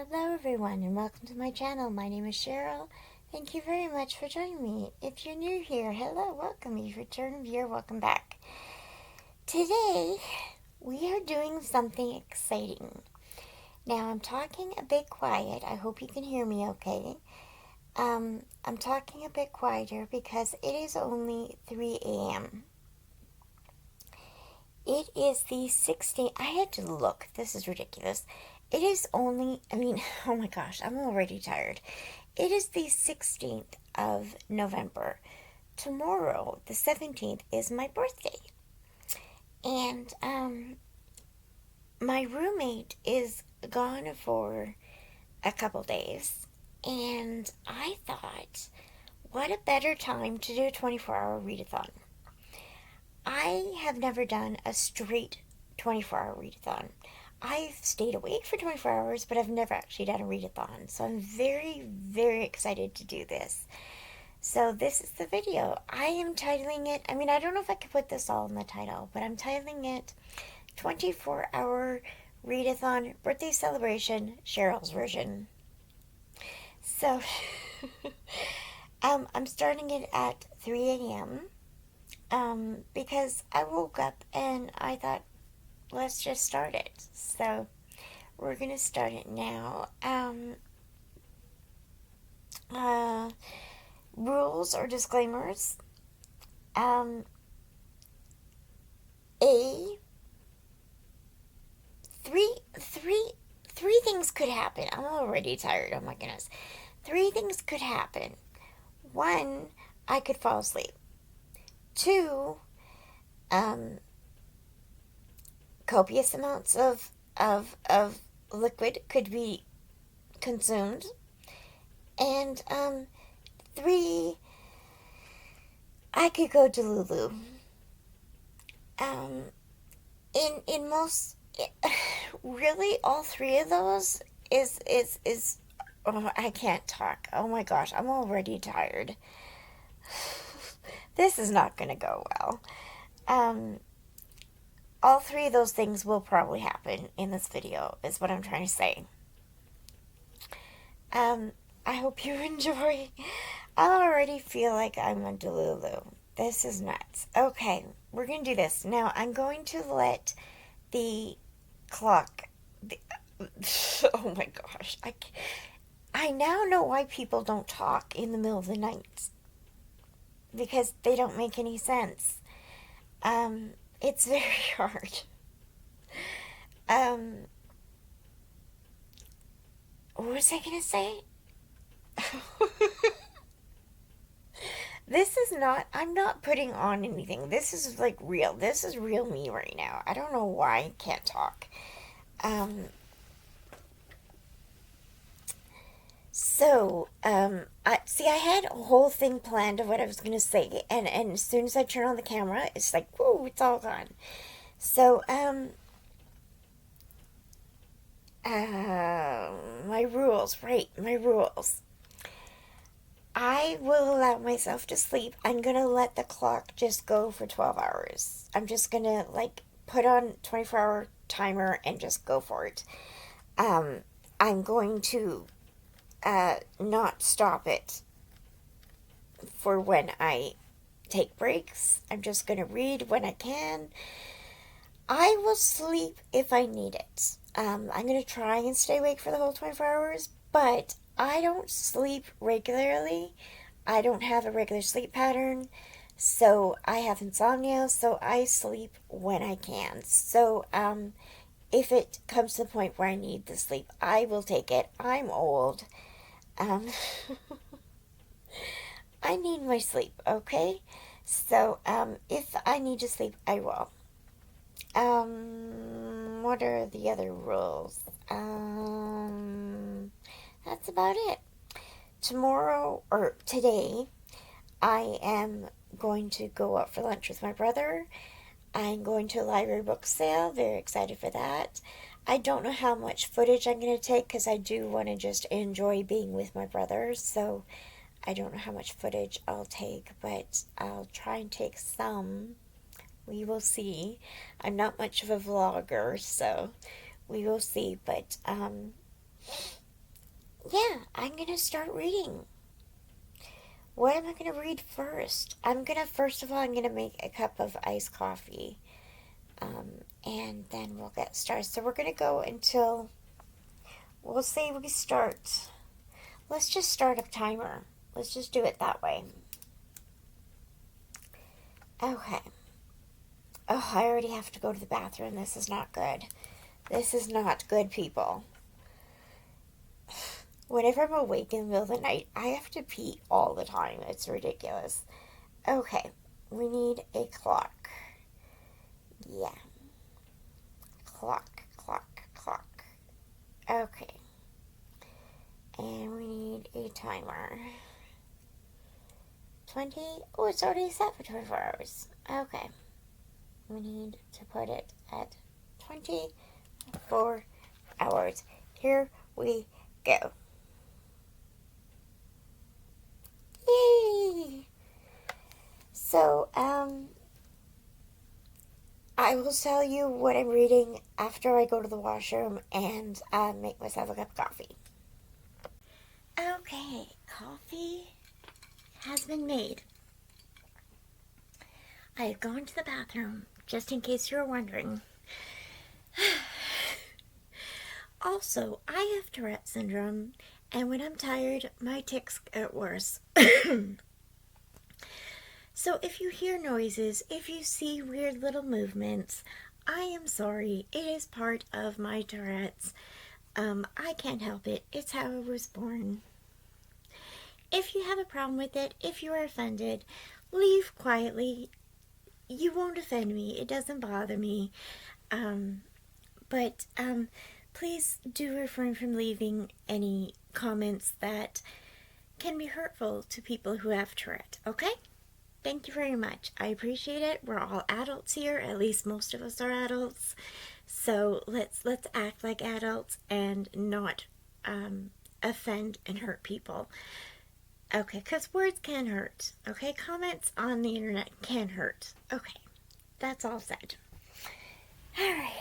Hello everyone and welcome to my channel. My name is Cheryl. Thank you very much for joining me. If you're new here, hello, welcome. If you're a return viewer, welcome back. Today, we are doing something exciting. Now, I'm talking a bit quiet. I hope you can hear me okay. I'm talking a bit quieter because it is only 3 a.m. It is the 16th. I had to look. This is ridiculous. It is only, oh my gosh, I'm already tired. It is the 16th of November. Tomorrow, the 17th, is my birthday. And, my roommate is gone for a couple days. And I thought, what a better time to do a 24-hour readathon. I have never done a straight 24-hour readathon. I've stayed awake for 24 hours, but I've never actually done a readathon. So I'm very, very excited to do this. So this is the video. I am titling it, I don't know if I could put this all in the title, but I'm titling it 24-hour readathon birthday celebration, Cheryl's version. So, I'm starting it at 3 a.m. Because I woke up and I thought, let's just start it. So we're gonna start it now. Rules or disclaimers. A three things could happen. I'm already tired. Oh my goodness. 3 things could happen. 1, I could fall asleep. 2, copious amounts of liquid could be consumed. And 3, I could go to Lulu. In most, really, all 3 of those is oh, I can't talk. Oh my gosh, I'm already tired. This is not gonna go well. All 3 of those things will probably happen in this video, is what I'm trying to say. I hope you enjoy. I already feel like I'm a Delulu. This is nuts. Okay, we're going to do this. Now, I'm going to let the clock... oh my gosh. I now know why people don't talk in the middle of the night. Because they don't make any sense. It's very hard. What was I gonna say? This is not, I'm not putting on anything. This is like real. This is real me right now. I don't know why I can't talk. I had a whole thing planned of what I was going to say, and as soon as I turn on the camera, it's like, whoa, it's all gone. So, my rules, right, my rules. I will allow myself to sleep. I'm going to let the clock just go for 12 hours. I'm just going to, put on 24-hour timer and just go for it. I'm going to not stop it for when I take breaks. I'm just going to read when I can. I will sleep if I need it. I'm going to try and stay awake for the whole 24 hours, but I don't sleep regularly. I don't have a regular sleep pattern, so I have insomnia, so I sleep when I can. So, if it comes to the point where I need the sleep, I will take it. I'm old. I need my sleep, okay? So, if I need to sleep, I will. What are the other rules? That's about it. Tomorrow, or today, I am going to go out for lunch with my brother. I'm going to a library book sale. Very excited for that. I don't know how much footage I'm going to take because I do want to just enjoy being with my brother. So I don't know how much footage I'll take, but I'll try and take some. We will see. I'm not much of a vlogger, so we will see. But yeah, I'm gonna start reading. What am I gonna read first? First of all, I'm gonna make a cup of iced coffee. And then we'll get started. So we're gonna go until, we'll say we start. Let's just start a timer. Let's just do it that way. Okay. Oh, I already have to go to the bathroom. This is not good. This is not good, people. Whenever I'm awake in the middle of the night, I have to pee all the time. It's ridiculous. Okay, we need a clock. Yeah. Clock, clock, clock. Okay. And we need a timer. 20? Oh, it's already set for 24 hours. Okay. We need to put it at 24 hours. Here we go. Yay! So, I will tell you what I'm reading after I go to the washroom and make myself a cup of coffee. Okay, coffee has been made. I have gone to the bathroom, just in case you're wondering. Also, I have Tourette syndrome, and when I'm tired, my tics get worse. So if you hear noises, if you see weird little movements, I am sorry. It is part of my Tourette's. I can't help it. It's how I was born. If you have a problem with it, if you are offended, leave quietly. You won't offend me. It doesn't bother me. But please do refrain from leaving any comments that can be hurtful to people who have Tourette, okay? Thank you very much. I appreciate it. We're all adults here. At least most of us are adults. So let's act like adults and not offend and hurt people. Okay, because words can hurt. Okay, comments on the internet can hurt. Okay, that's all said. All right.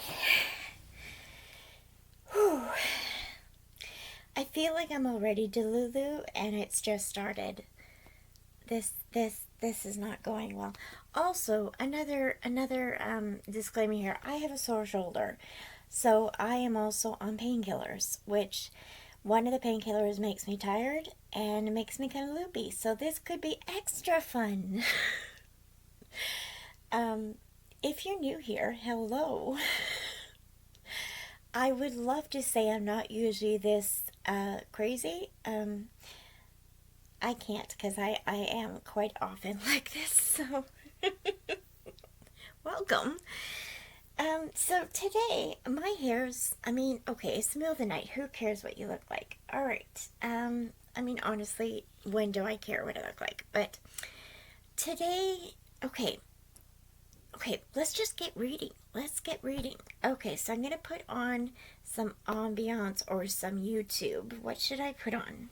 Whew. I feel like I'm already delulu and it's just started. This is not going well. Also, another disclaimer here. I have a sore shoulder, so I am also on painkillers, which one of the painkillers makes me tired and makes me kind of loopy. So this could be extra fun. If you're new here, hello. I would love to say I'm not usually this crazy. I can't because I am quite often like this, so welcome. So today, my hair's, okay, it's the middle of the night. Who cares what you look like? All right. Honestly, when do I care what I look like? But today, okay, let's just get reading. Let's get reading. Okay, so I'm going to put on some ambiance or some YouTube. What should I put on?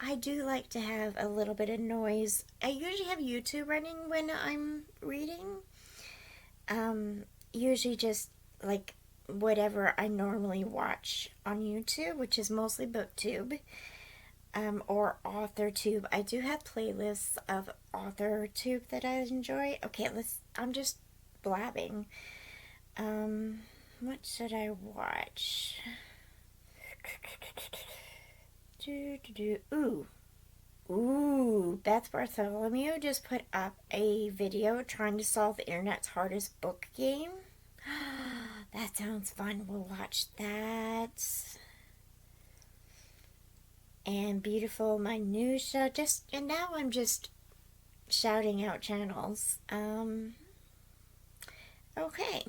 I do like to have a little bit of noise. I usually have YouTube running when I'm reading. Usually just like whatever I normally watch on YouTube, which is mostly BookTube, or AuthorTube. I do have playlists of AuthorTube that I enjoy. Okay, I'm just blabbing. What should I watch? Ooh, Beth Bartholomew just put up a video trying to solve the internet's hardest book game. That sounds fun. We'll watch that. And Beautiful Minutia. And now I'm just shouting out channels. Okay.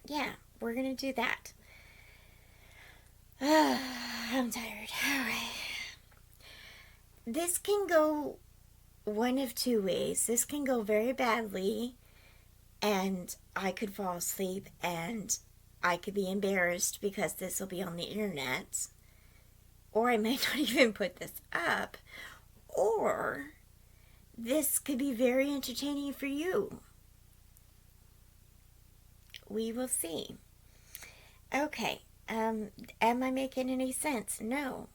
Yeah, we're gonna do that. I'm tired. Alright. This can go one of two ways. This can go very badly, and I could fall asleep, and I could be embarrassed because this will be on the internet. Or I may not even put this up. Or this could be very entertaining for you. We will see. Okay. Am I making any sense? No,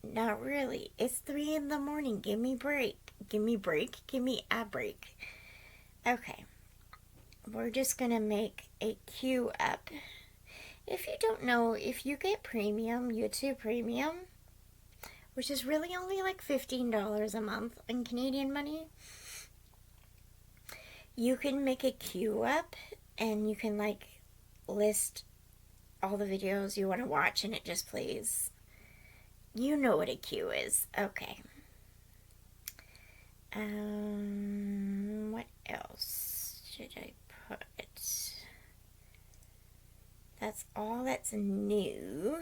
not really. It's 3 in the morning. Give me break. Give me break. Give me a break. Okay. We're just gonna make a queue up. If you don't know, if you get premium, YouTube Premium, which is really only like $15 a month in Canadian money, you can make a queue up and you can like list all the videos you want to watch and it just plays. You know what a queue is. Okay. What else should I put? That's all that's new.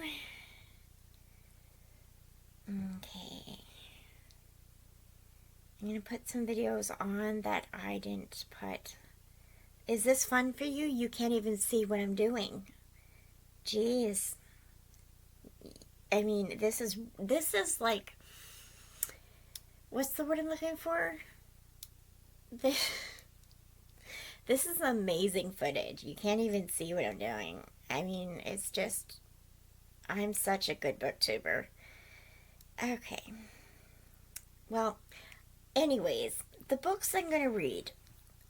Okay. I'm going to put some videos on that I didn't put. Is this fun for you? You can't even see what I'm doing. Jeez. I mean, this is like, what's the word I'm looking for? This is amazing footage. You can't even see what I'm doing. I mean, it's just, I'm such a good booktuber. Okay. Well, anyways, the books I'm going to read,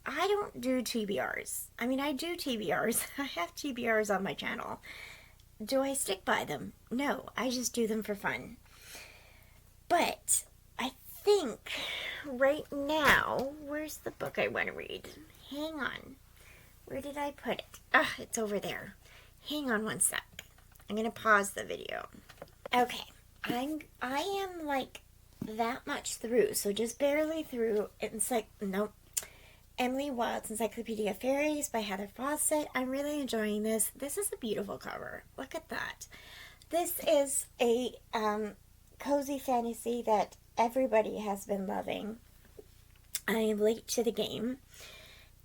I don't do TBRs. I mean, I do TBRs. I have TBRs on my channel. Do I stick by them? No, I just do them for fun. But I think right now, where's the book I want to read? Hang on. Where did I put it? Ah, it's over there. Hang on one sec. I'm going to pause the video. Okay. I am like that much through, so just barely through. It's like, nope. Emily Wild's Encyclopedia of Fairies by Heather Fawcett. I'm really enjoying this. This is a beautiful cover. Look at that. This is a cozy fantasy that everybody has been loving. I am late to the game,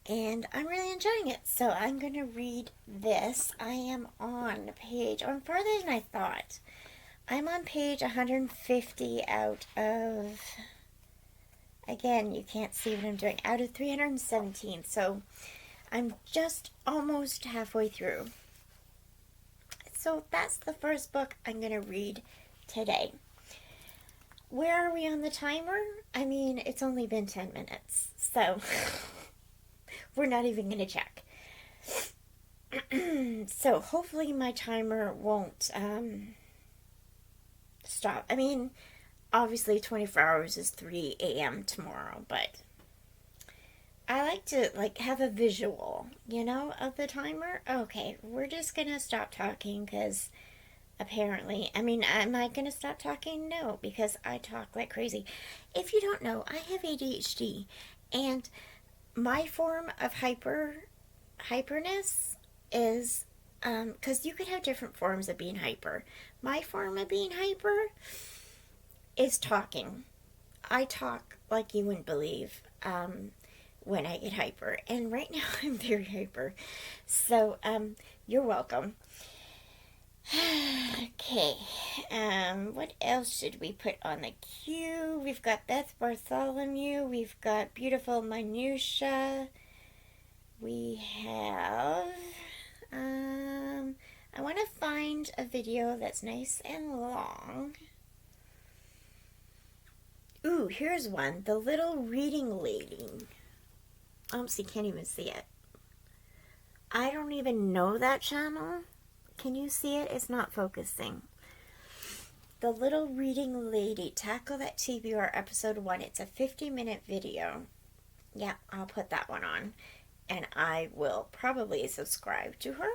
and I'm really enjoying it. So I'm going to read this. I am on farther than I thought. I'm on page 150 out of, again, you can't see what I'm doing, out of 317. So I'm just almost halfway through. So that's the first book I'm going to read today. Where are we on the timer? I mean, it's only been 10 minutes, so we're not even going to check. So hopefully my timer won't stop. I mean, obviously 24 hours is 3 a.m. tomorrow, but I like to have a visual, of the timer. Okay, we're just going to stop talking because apparently, I mean, am I going to stop talking? No, because I talk like crazy. If you don't know, I have ADHD, and my form of hyperness is, because you could have different forms of being hyper. My form of being hyper is talking. I talk like you wouldn't believe when I get hyper. And right now I'm very hyper. So you're welcome. Okay. What else should we put on the queue? We've got Beth Bartholomew. We've got Beautiful Minutia. We have... I want to find a video that's nice and long. Ooh, here's one. The Little Reading Lady. Oops, you can't even see it. I don't even know that channel. Can you see it? It's not focusing. The Little Reading Lady. Tackle That TBR episode 1. It's a 50-minute video. Yeah, I'll put that one on. And I will probably subscribe to her.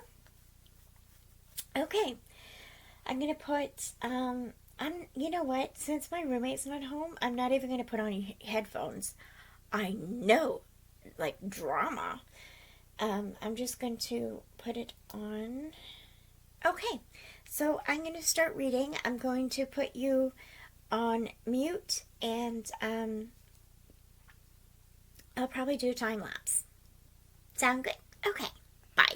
Okay. I'm going to put... you know what? Since my roommate's not home, I'm not even going to put on headphones. I know, like drama. I'm just going to put it on. Okay, so I'm going to start reading. I'm going to put you on mute, and I'll probably do a time lapse. Sound good? Okay, bye.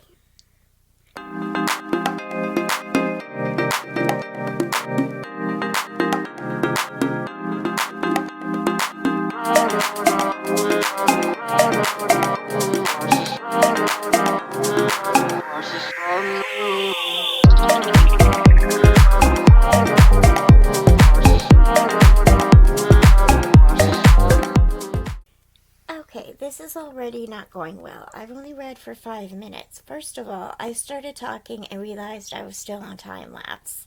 already not going well. I've only read for 5 minutes. First of all, I started talking and realized I was still on time lapse.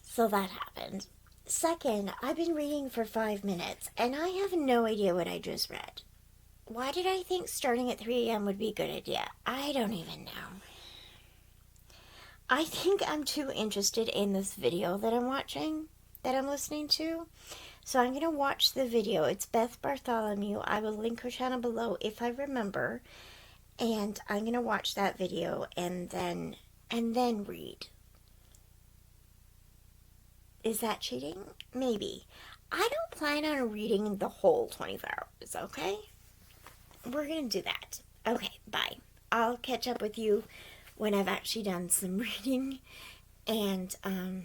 So that happened. Second, I've been reading for 5 minutes and I have no idea what I just read. Why did I think starting at 3 a.m. would be a good idea? I don't even know. I think I'm too interested in this video that I'm watching, that I'm listening to. So I'm going to watch the video. It's Beth Bartholomew. I will link her channel below if I remember. And I'm going to watch that video and then read. Is that cheating? Maybe. I don't plan on reading the whole 24 hours, okay? We're going to do that. Okay, bye. I'll catch up with you when I've actually done some reading. And I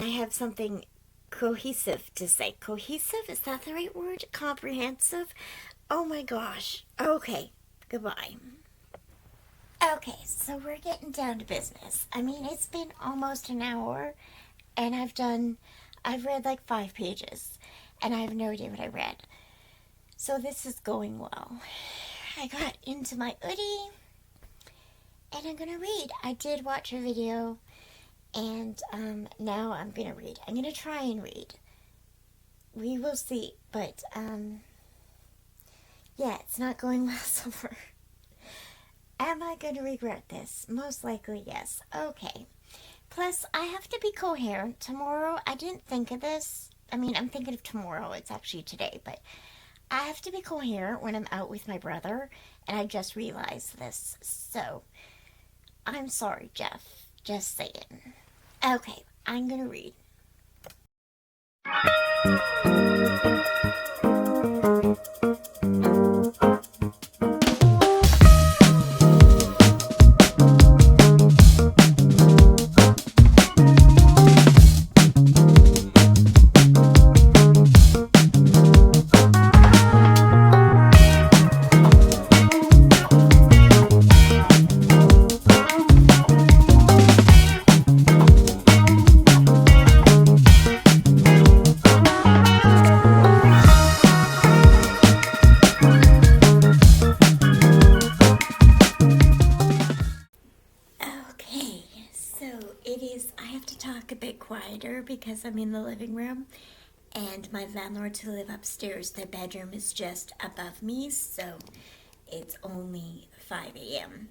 have something cohesive to say. Cohesive? Is that the right word? Comprehensive? Oh my gosh. Okay. Goodbye. Okay, so we're getting down to business. I mean, it's been almost an hour, and I've read like 5 pages, and I have no idea what I read. So this is going well. I got into my hoodie, and I'm gonna read. I did watch a video, and now I'm gonna read. I'm gonna try and read. We will see, but yeah, it's not going well so far. Am I going to regret this? Most likely, yes. Okay. Plus, I have to be coherent tomorrow. I didn't think of this. I mean, I'm thinking of tomorrow. It's actually today, but I have to be coherent when I'm out with my brother, and I just realized this. So, I'm sorry, Jeff. Just saying. Okay, I'm going to read. Because I'm in the living room and my landlords who live upstairs, their bedroom is just above me, so it's only 5 a.m.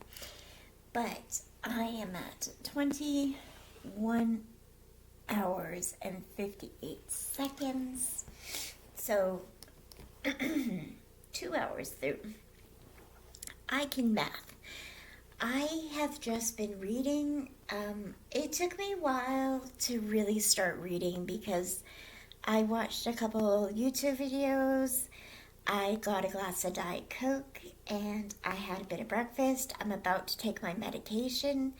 But I am at 21 hours and 58 seconds, so 2 hours through. I can math. I have just been reading. It took me a while to really start reading because I watched a couple YouTube videos, I got a glass of Diet Coke, and I had a bit of breakfast. I'm about to take my medication.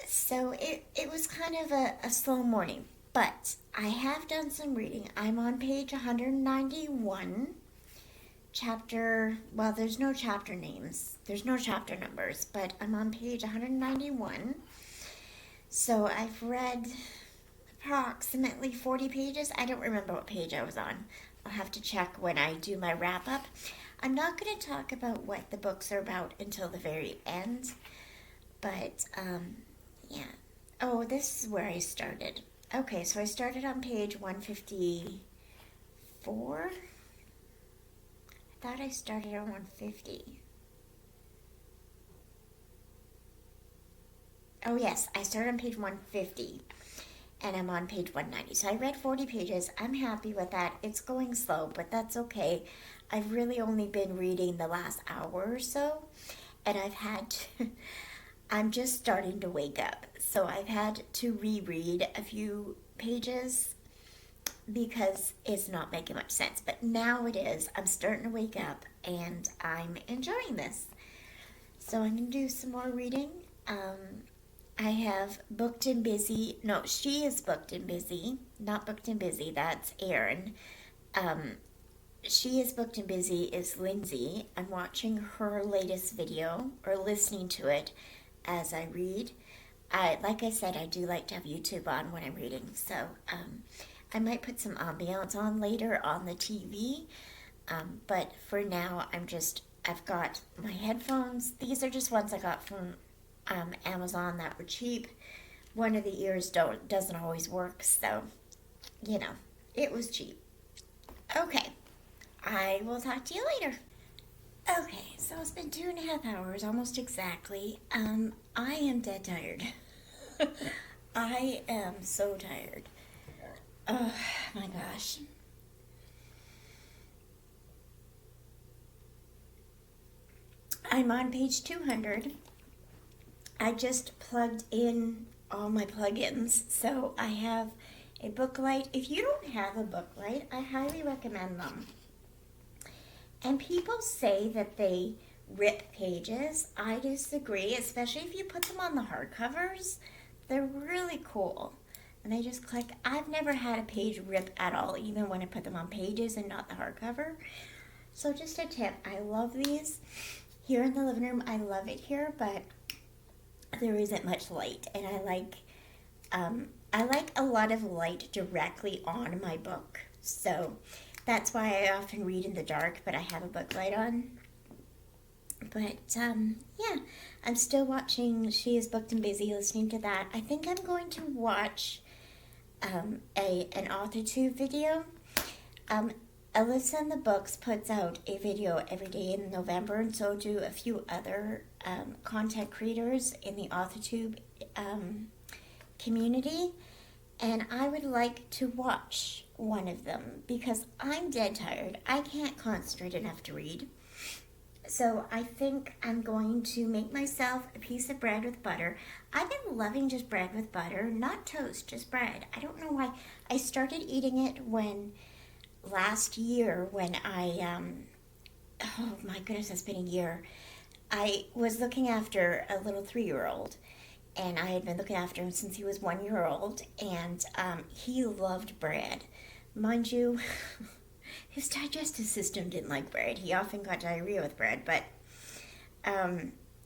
So it was kind of a slow morning, but I have done some reading. I'm on page 191. Well, there's no chapter names, there's no chapter numbers, but I'm on page 191. So I've read approximately 40 pages. I don't remember what page I was on. I'll have to check when I do my wrap up. I'm not going to talk about what the books are about until the very end, but yeah. Oh, this is where I started. Okay, so I started on page 154. I thought I started on 150. Oh yes, I started on page 150 and I'm on page 190. So I read 40 pages. I'm happy with that. It's going slow, but that's okay. I've really only been reading the last hour or so, and I'm just starting to wake up. So I've had to reread a few pages because it's not making much sense. But now it is. I'm starting to wake up and I'm enjoying this. So I'm going to do some more reading. I have Booked and Busy. No, she is Booked and Busy. Not Booked and Busy. That's Erin. She is Booked and Busy is Lindsay. I'm watching her latest video or listening to it as I read. Like I said, I do like to have YouTube on when I'm reading. So I might put some ambiance on later on the TV. But for now, I've got my headphones. These are just ones I got from Amazon that were cheap. One of the ears doesn't always work, so, it was cheap. Okay, I will talk to you later. Okay, so it's been 2.5 hours, almost exactly. I am dead tired. I am so tired. Oh my gosh. I'm on page 200. I just plugged in all my plugins. So I have a booklight. If you don't have a booklight, I highly recommend them. And people say that they rip pages. I disagree, especially if you put them on the hardcovers. They're really cool. And they just click. I've never had a page rip at all, even when I put them on pages and not the hardcover. So just a tip. I love these. Here in the living room, I love it here, but there isn't much light. And I like a lot of light directly on my book. So that's why I often read in the dark, but I have a book light on. But, yeah, I'm still watching She Is Booked and Busy, listening to that. I think I'm going to watch an authortube video. Alyssa in the Books puts out a video every day in November, and so do a few other content creators in the authortube community. And I would like to watch one of them because I'm dead tired. I can't concentrate enough to read. So I think I'm going to make myself a piece of bread with butter. I've been loving just bread with butter, not toast, just bread. I don't know why. I started eating it last year when oh my goodness, it's been a year. I was looking after a little 3-year-old, and I had been looking after him since he was 1 year old, and he loved bread. Mind you, his digestive system didn't like bread. He often got diarrhea with bread, but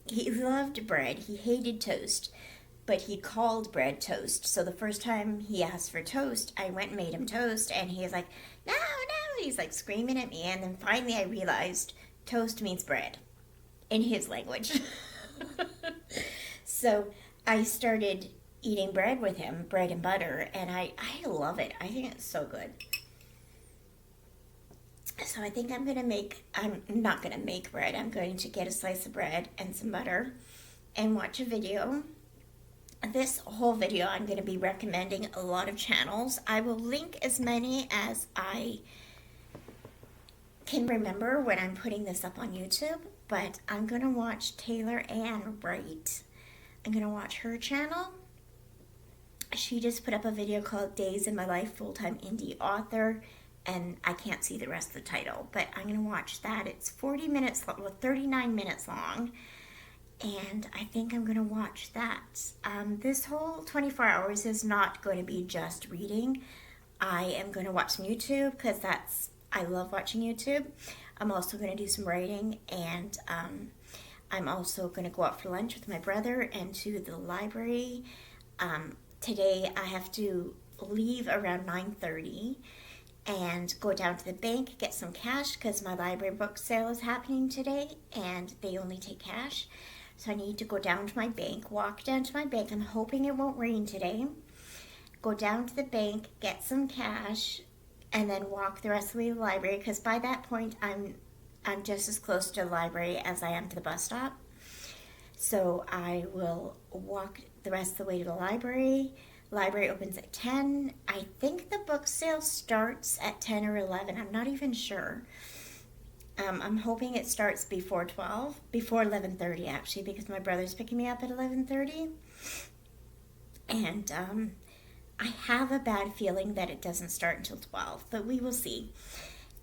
he loved bread. He hated toast, but he called bread toast. So the first time he asked for toast, I went and made him toast, and he was like, no, no, he's like screaming at me, and then finally I realized toast means bread in his language. So I started eating bread with him, bread and butter, and I love it. I think it's so good. So I think I'm not going to make bread. I'm going to get a slice of bread and some butter and watch a video. This whole video I'm going to be recommending a lot of channels. I will link as many as I can remember when I'm putting this up on YouTube, but I'm going to watch Taylor Ann Wright. I'm going to watch her channel. She just put up a video called Days in My Life, Full-Time Indie Author, and I can't see the rest of the title, but I'm going to watch that. It's 39 minutes long, and I think I'm going to watch that. This whole 24 hours is not going to be just reading. I am going to watch some YouTube because I love watching YouTube. I'm also going to do some writing, and I'm also going to go out for lunch with my brother and to the library. Today I have to leave around 9:30 and go down to the bank, get some cash because my library book sale is happening today and they only take cash. So I need to go down to my bank, walk down to my bank. I'm hoping it won't rain today. Go down to the bank, get some cash, and then walk the rest of the way to the library because by that point I'm just as close to the library as I am to the bus stop. So I will walk the rest of the way to the library. Library opens at 10. I think the book sale starts at 10 or 11. I'm not even sure. I'm hoping it starts before 12, before 11:30 actually, because my brother's picking me up at 11:30. And I have a bad feeling that it doesn't start until 12, but we will see.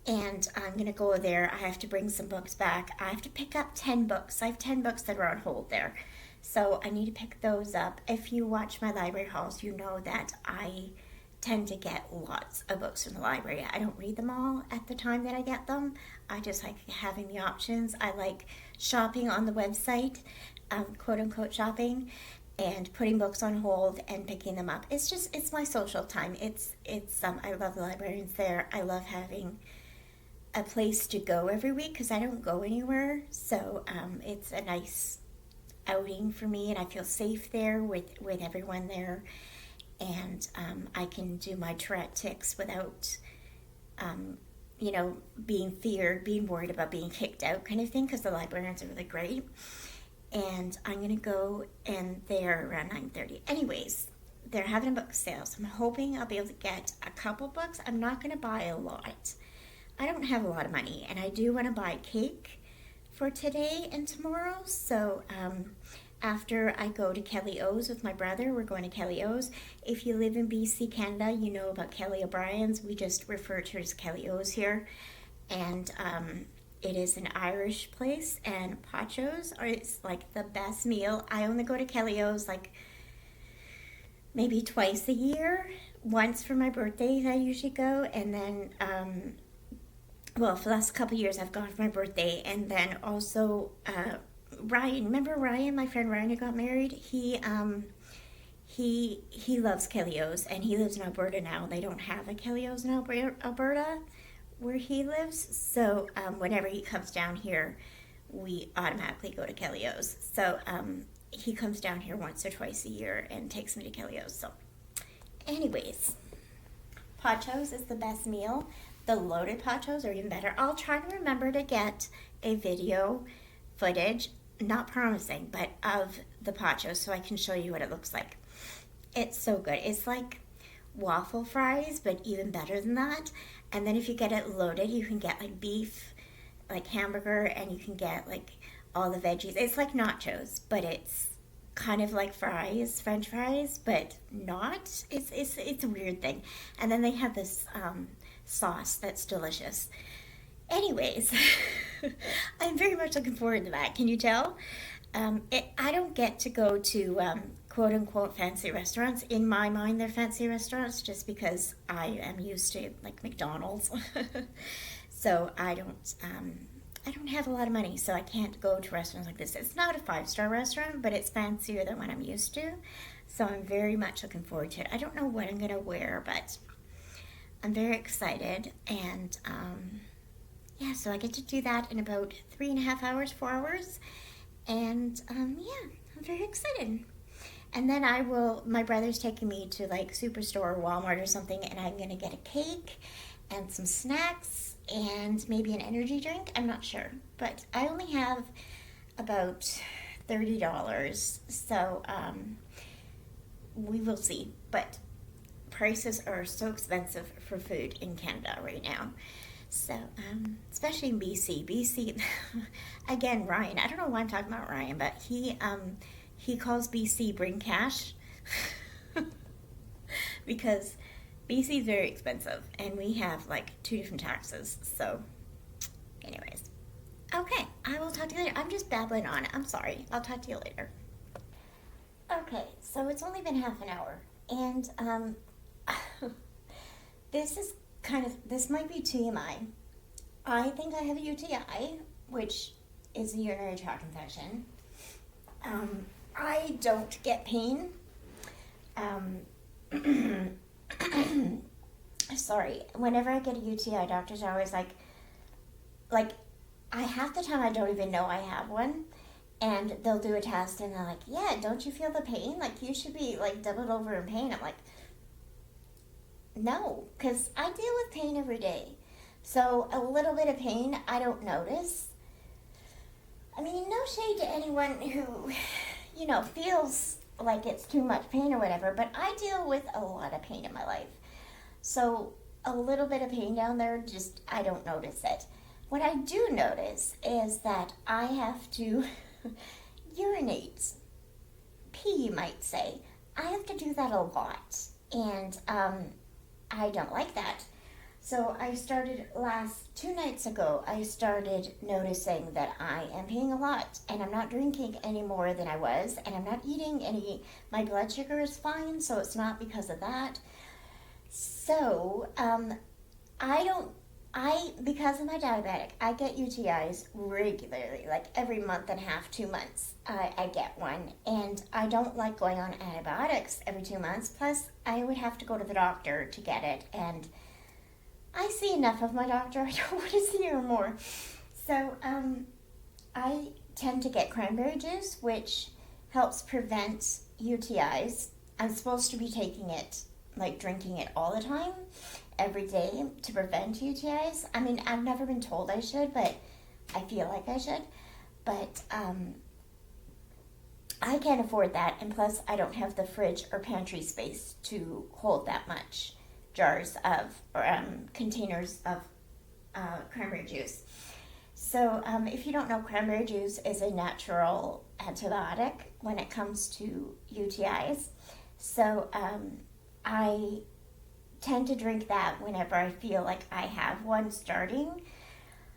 And I'm going to go there. I have to bring some books back. I have to pick up 10 books. I have 10 books that are on hold there. So I need to pick those up. If you watch my library hauls, you know that I tend to get lots of books from the library. I don't read them all at the time that I get them. I just like having the options. I like shopping on the website, quote unquote shopping, and putting books on hold and picking them up. It's my social time. I love the librarians there. I love having a place to go every week because I don't go anywhere. So it's a nice outing for me, and I feel safe there with everyone there. And I can do my Tourette tics without, being worried about being kicked out kind of thing, because the librarians are really great. And I'm going to go, and they're around 9:30. Anyways, they're having a book sale, so I'm hoping I'll be able to get a couple books. I'm not going to buy a lot. I don't have a lot of money, and I do want to buy cake for today and tomorrow. So after I go to Kelly O's with my brother, we're going to Kelly O's. If you live in BC, Canada, you know about Kelly O'Brien's. We just refer to her as Kelly O's here. And it is an Irish place, and pachos it's like the best meal. I only go to Kelly O's like maybe twice a year. Once for my birthday, I usually go, and then for the last couple of years I've gone for my birthday, and then also Ryan. Remember Ryan, my friend Ryan who got married? He loves Kelly O's, and he lives in Alberta now. They don't have a Kelly O's in Alberta where he lives, so whenever he comes down here, we automatically go to Kelly O's. So he comes down here once or twice a year and takes me to Kelly O's. So anyways, pachos is the best meal. The loaded pachos are even better. I'll try to remember to get a video footage, not promising, but of the pachos so I can show you what it looks like. It's so good. It's like waffle fries, but even better than that. And then if you get it loaded, you can get like beef, like hamburger, and you can get like all the veggies. It's like nachos, but it's kind of like fries, French fries, but not. It's a weird thing. And then they have this sauce that's delicious. Anyways, I'm very much looking forward to that. Can you tell? I don't get to go to quote-unquote fancy restaurants. In my mind, they're fancy restaurants just because I am used to like McDonald's. So I don't have a lot of money, so I can't go to restaurants like this. It's not a 5-star restaurant, but it's fancier than what I'm used to. So I'm very much looking forward to it. I don't know what I'm going to wear, but I'm very excited. And so I get to do that in about 3.5 hours, 4 hours. And I'm very excited. And then my brother's taking me to like Superstore or Walmart or something, and I'm going to get a cake and some snacks and maybe an energy drink. I'm not sure. But I only have about $30. So we will see. But prices are so expensive for food in Canada right now. So, especially in BC. BC, again, Ryan, I don't know why I'm talking about Ryan, but he calls BC bring cash because BC is very expensive, and we have like 2 different taxes. So, anyways. Okay, I will talk to you later. I'm just babbling on. I'm sorry. I'll talk to you later. Okay, so it's only been half an hour, and this might be TMI. I think I have a UTI, which is a urinary tract infection. I don't get pain. Sorry. Whenever I get a UTI, doctors are always like half the time I don't even know I have one. And they'll do a test and they're like, yeah, don't you feel the pain? Like, you should be like doubled over in pain. I'm like, no, because I deal with pain every day. So a little bit of pain, I don't notice. I mean, no shade to anyone who, feels like it's too much pain or whatever, but I deal with a lot of pain in my life. So a little bit of pain down there, just, I don't notice it. What I do notice is that I have to urinate, pee, you might say. I have to do that a lot, and I don't like that. So I started 2 nights ago, I started noticing that I am peeing a lot, and I'm not drinking any more than I was, and I'm not eating any. My blood sugar is fine, so it's not because of that. So because of my diabetic, I get UTIs regularly, like every month and a half, 2 months, I get one. And I don't like going on antibiotics every 2 months. Plus, I would have to go to the doctor to get it. And I see enough of my doctor. I don't want to see her more. So, I tend to get cranberry juice, which helps prevent UTIs. I'm supposed to be taking it, like drinking it all the time, every day to prevent UTIs. I mean, I've never been told I should, but I feel like I should. But I can't afford that, and plus, I don't have the fridge or pantry space to hold that much jars of or containers of cranberry juice. So, if you don't know, cranberry juice is a natural antibiotic when it comes to UTIs. So, I tend to drink that whenever I feel like I have one starting.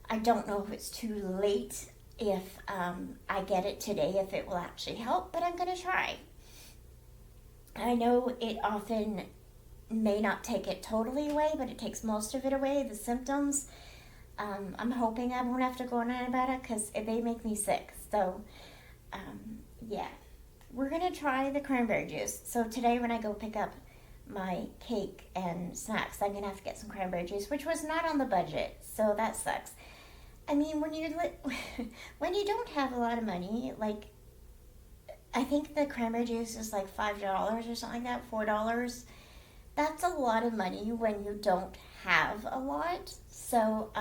I don't know if it's too late if I get it today, if it will actually help, but I'm going to try. I know it often may not take it totally away, but it takes most of it away, the symptoms. I'm hoping I won't have to go on antibiotic because they make me sick. So, yeah, we're going to try the cranberry juice. So today when I go pick up my cake and snacks, I'm going to have to get some cranberry juice, which was not on the budget. So that sucks. I mean, when you when you don't have a lot of money, like, I think the cranberry juice is like $5 or something like that, $4. That's a lot of money when you don't have a lot. So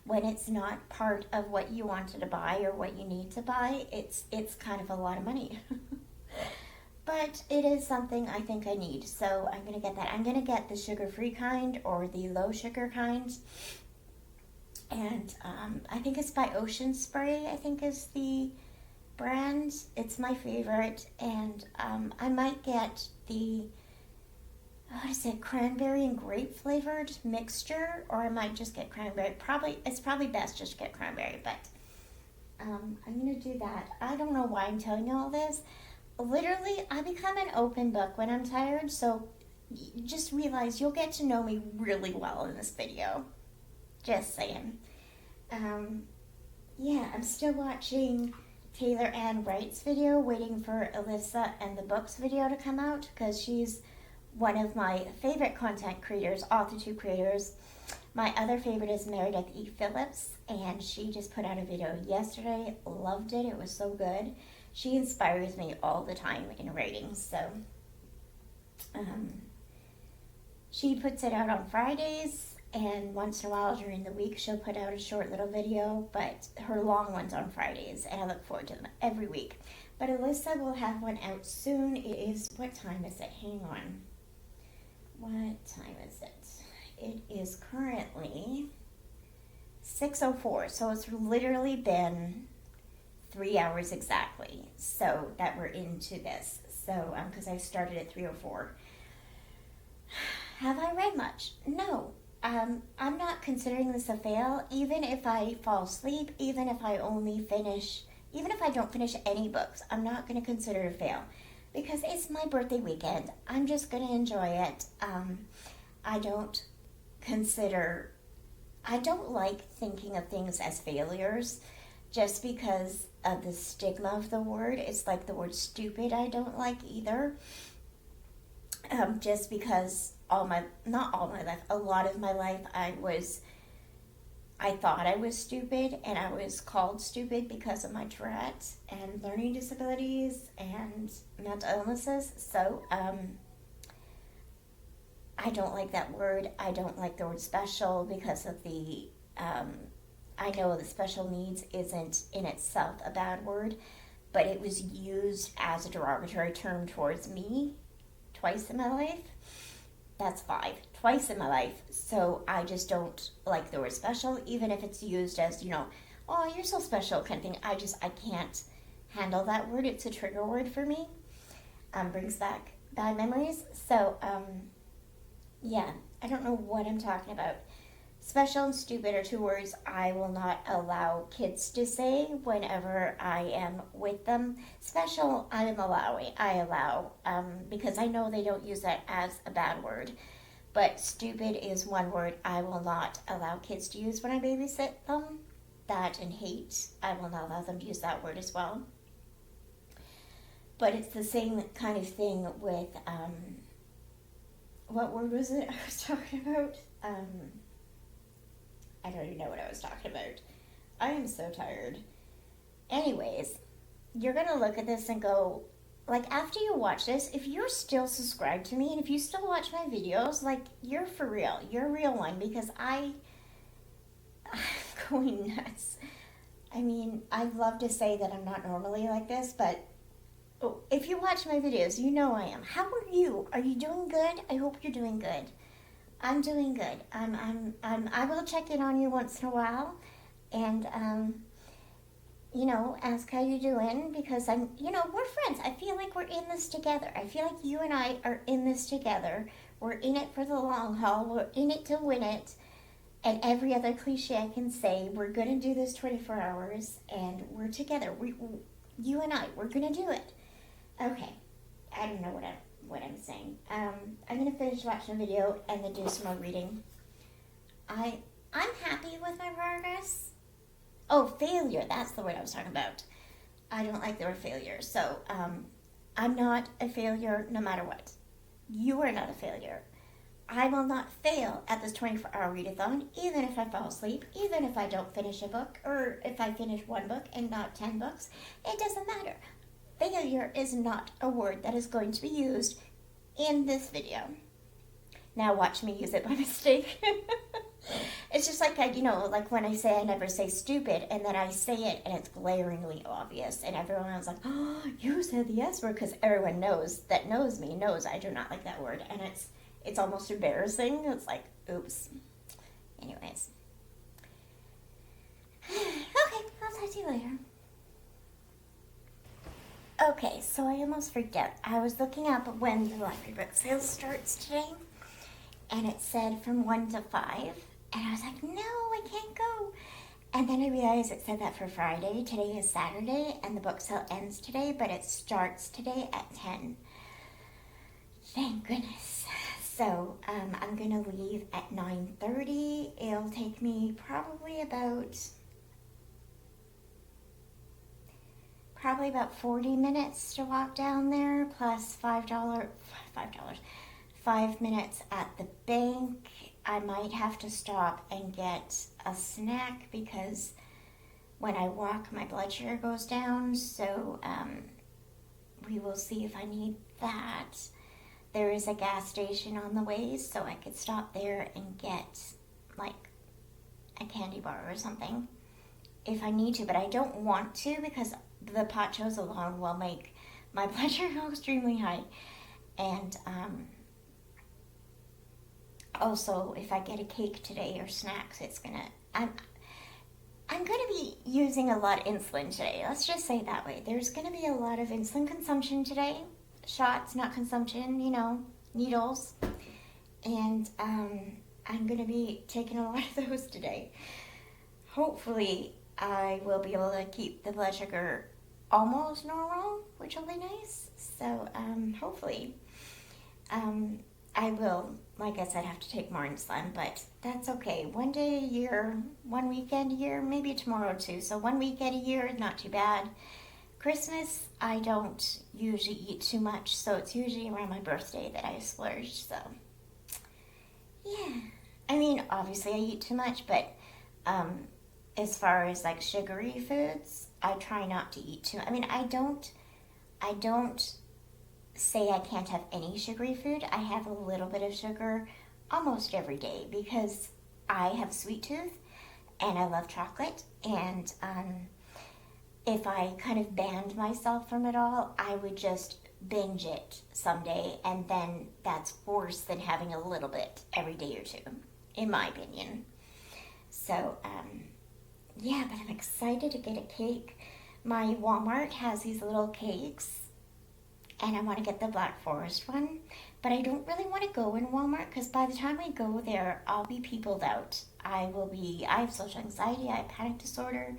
when it's not part of what you wanted to buy or what you need to buy, it's kind of a lot of money. But it is something I think I need, so I'm going to get that. I'm going to get the sugar-free kind or the low-sugar kind. And I think it's by Ocean Spray, I think is the brand. It's my favorite. And I might get the, what is it, cranberry and grape flavored mixture, or I might just get cranberry. It's probably best just to get cranberry, but I'm going to do that. I don't know why I'm telling you all this. Literally, I become an open book when I'm tired, so just realize you'll get to know me really well in this video. Just saying. Yeah, I'm still watching Taylor Ann Wright's video, waiting for Alyssa and the Books video to come out, because she's one of my favorite content creators, authortube creators. My other favorite is Meredith E. Phillips, and she just put out a video yesterday. Loved it. It was so good. She inspires me all the time in writing, so she puts it out on Fridays, and once in a while during the week she'll put out a short little video, but her long one's on Fridays, and I look forward to them every week. But Alyssa will have one out soon. It is, what time is it? Hang on. What time is it? It is currently 6:04, so it's literally been 3 hours exactly, so that we're into this. So, because I started at 3:04. Have I read much? No. I'm not considering this a fail, even if I fall asleep, even if I don't finish any books, I'm not going to consider it a fail, because it's my birthday weekend. I'm just going to enjoy it. I don't like thinking of things as failures, just because of the stigma of the word. It's like the word stupid I don't like either. Just because not all my life, a lot of my life I thought I was stupid, and I was called stupid because of my Tourette and learning disabilities and mental illnesses. So, I don't like that word. I don't like the word special because of the, I know the special needs isn't in itself a bad word, but it was used as a derogatory term towards me twice in my life. That's 5. Twice in my life. So I just don't like the word special, even if it's used as, oh, you're so special kind of thing. I can't handle that word. It's a trigger word for me. Brings back bad memories. So, yeah, I don't know what I'm talking about. Special and stupid are 2 words I will not allow kids to say whenever I am with them. Special, I allow, because I know they don't use that as a bad word. But stupid is 1 word I will not allow kids to use when I babysit them. That and hate, I will not allow them to use that word as well. But it's the same kind of thing with, what word was it I was talking about? I don't even know what I was talking about. I am so tired. Anyways, you're going to look at this and go, like, after you watch this, if you're still subscribed to me and if you still watch my videos, like, you're for real. You're a real one, because I'm going nuts. I mean, I'd love to say that I'm not normally like this, but if you watch my videos, you know I am. How are you? Are you doing good? I hope you're doing good. I'm doing good. I will check in on you once in a while, and ask how you're doing, because we're friends. I feel like we're in this together. I feel like you and I are in this together. We're in it for the long haul. We're in it to win it. And every other cliche I can say, we're going to do this 24 hours, and we're together. You and I, we're going to do it. Okay. I don't know what I'm saying. I'm going to finish watching the video and then do some more reading. I'm happy with my progress. Oh, failure. That's the word I was talking about. I don't like the word failure. So, I'm not a failure no matter what. You are not a failure. I will not fail at this 24-hour readathon, even if I fall asleep, even if I don't finish a book, or if I finish one book and not 10 books. It doesn't matter. Failure is not a word that is going to be used in this video. Now watch me use it by mistake. It's just like, like when I say I never say stupid, and then I say it and it's glaringly obvious, and everyone else is like, oh, you said the S word, because everyone knows me knows I do not like that word, and it's almost embarrassing. It's like, oops. Anyways. Okay, I'll talk to you later. Okay, so I almost freaked out. I was looking up when the library book sale starts today, and it said from 1 to 5, and I was like, no, I can't go. And then I realized it said that for Friday. Today is Saturday, and the book sale ends today, but it starts today at 10. Thank goodness. So I'm going to leave at 9:30. It'll take me probably about 40 minutes to walk down there, plus $5 minutes at the bank. I might have to stop and get a snack, because when I walk, my blood sugar goes down. So we will see if I need that. There is a gas station on the way, so I could stop there and get like a candy bar or something if I need to, but I don't want to, because the Pachos alone will make my blood sugar go extremely high. And also, if I get a cake today or snacks, I'm gonna be using a lot of insulin today. Let's just say it that way. There's gonna be a lot of insulin consumption today. Shots, not consumption, needles. And I'm gonna be taking a lot of those today. Hopefully, I will be able to keep the blood sugar almost normal, which will be nice. So, hopefully, I will, like I said, have to take more insulin, but that's okay. One day a year, 1 weekend a year, maybe tomorrow too. So 1 weekend a year is not too bad. Christmas, I don't usually eat too much, so it's usually around my birthday that I splurge. So, yeah. I mean, obviously I eat too much, but as far as like sugary foods, I try not to eat too much. I mean, I don't say I can't have any sugary food. I have a little bit of sugar almost every day, because I have a sweet tooth and I love chocolate, and if I kind of banned myself from it all, I would just binge it someday, and then that's worse than having a little bit every day or two, in my opinion. So, yeah, but I'm excited to get a cake. My Walmart has these little cakes, and I want to get the Black Forest one, but I don't really want to go in Walmart, because by the time I go there, I'll be peopled out. I have social anxiety, I have panic disorder,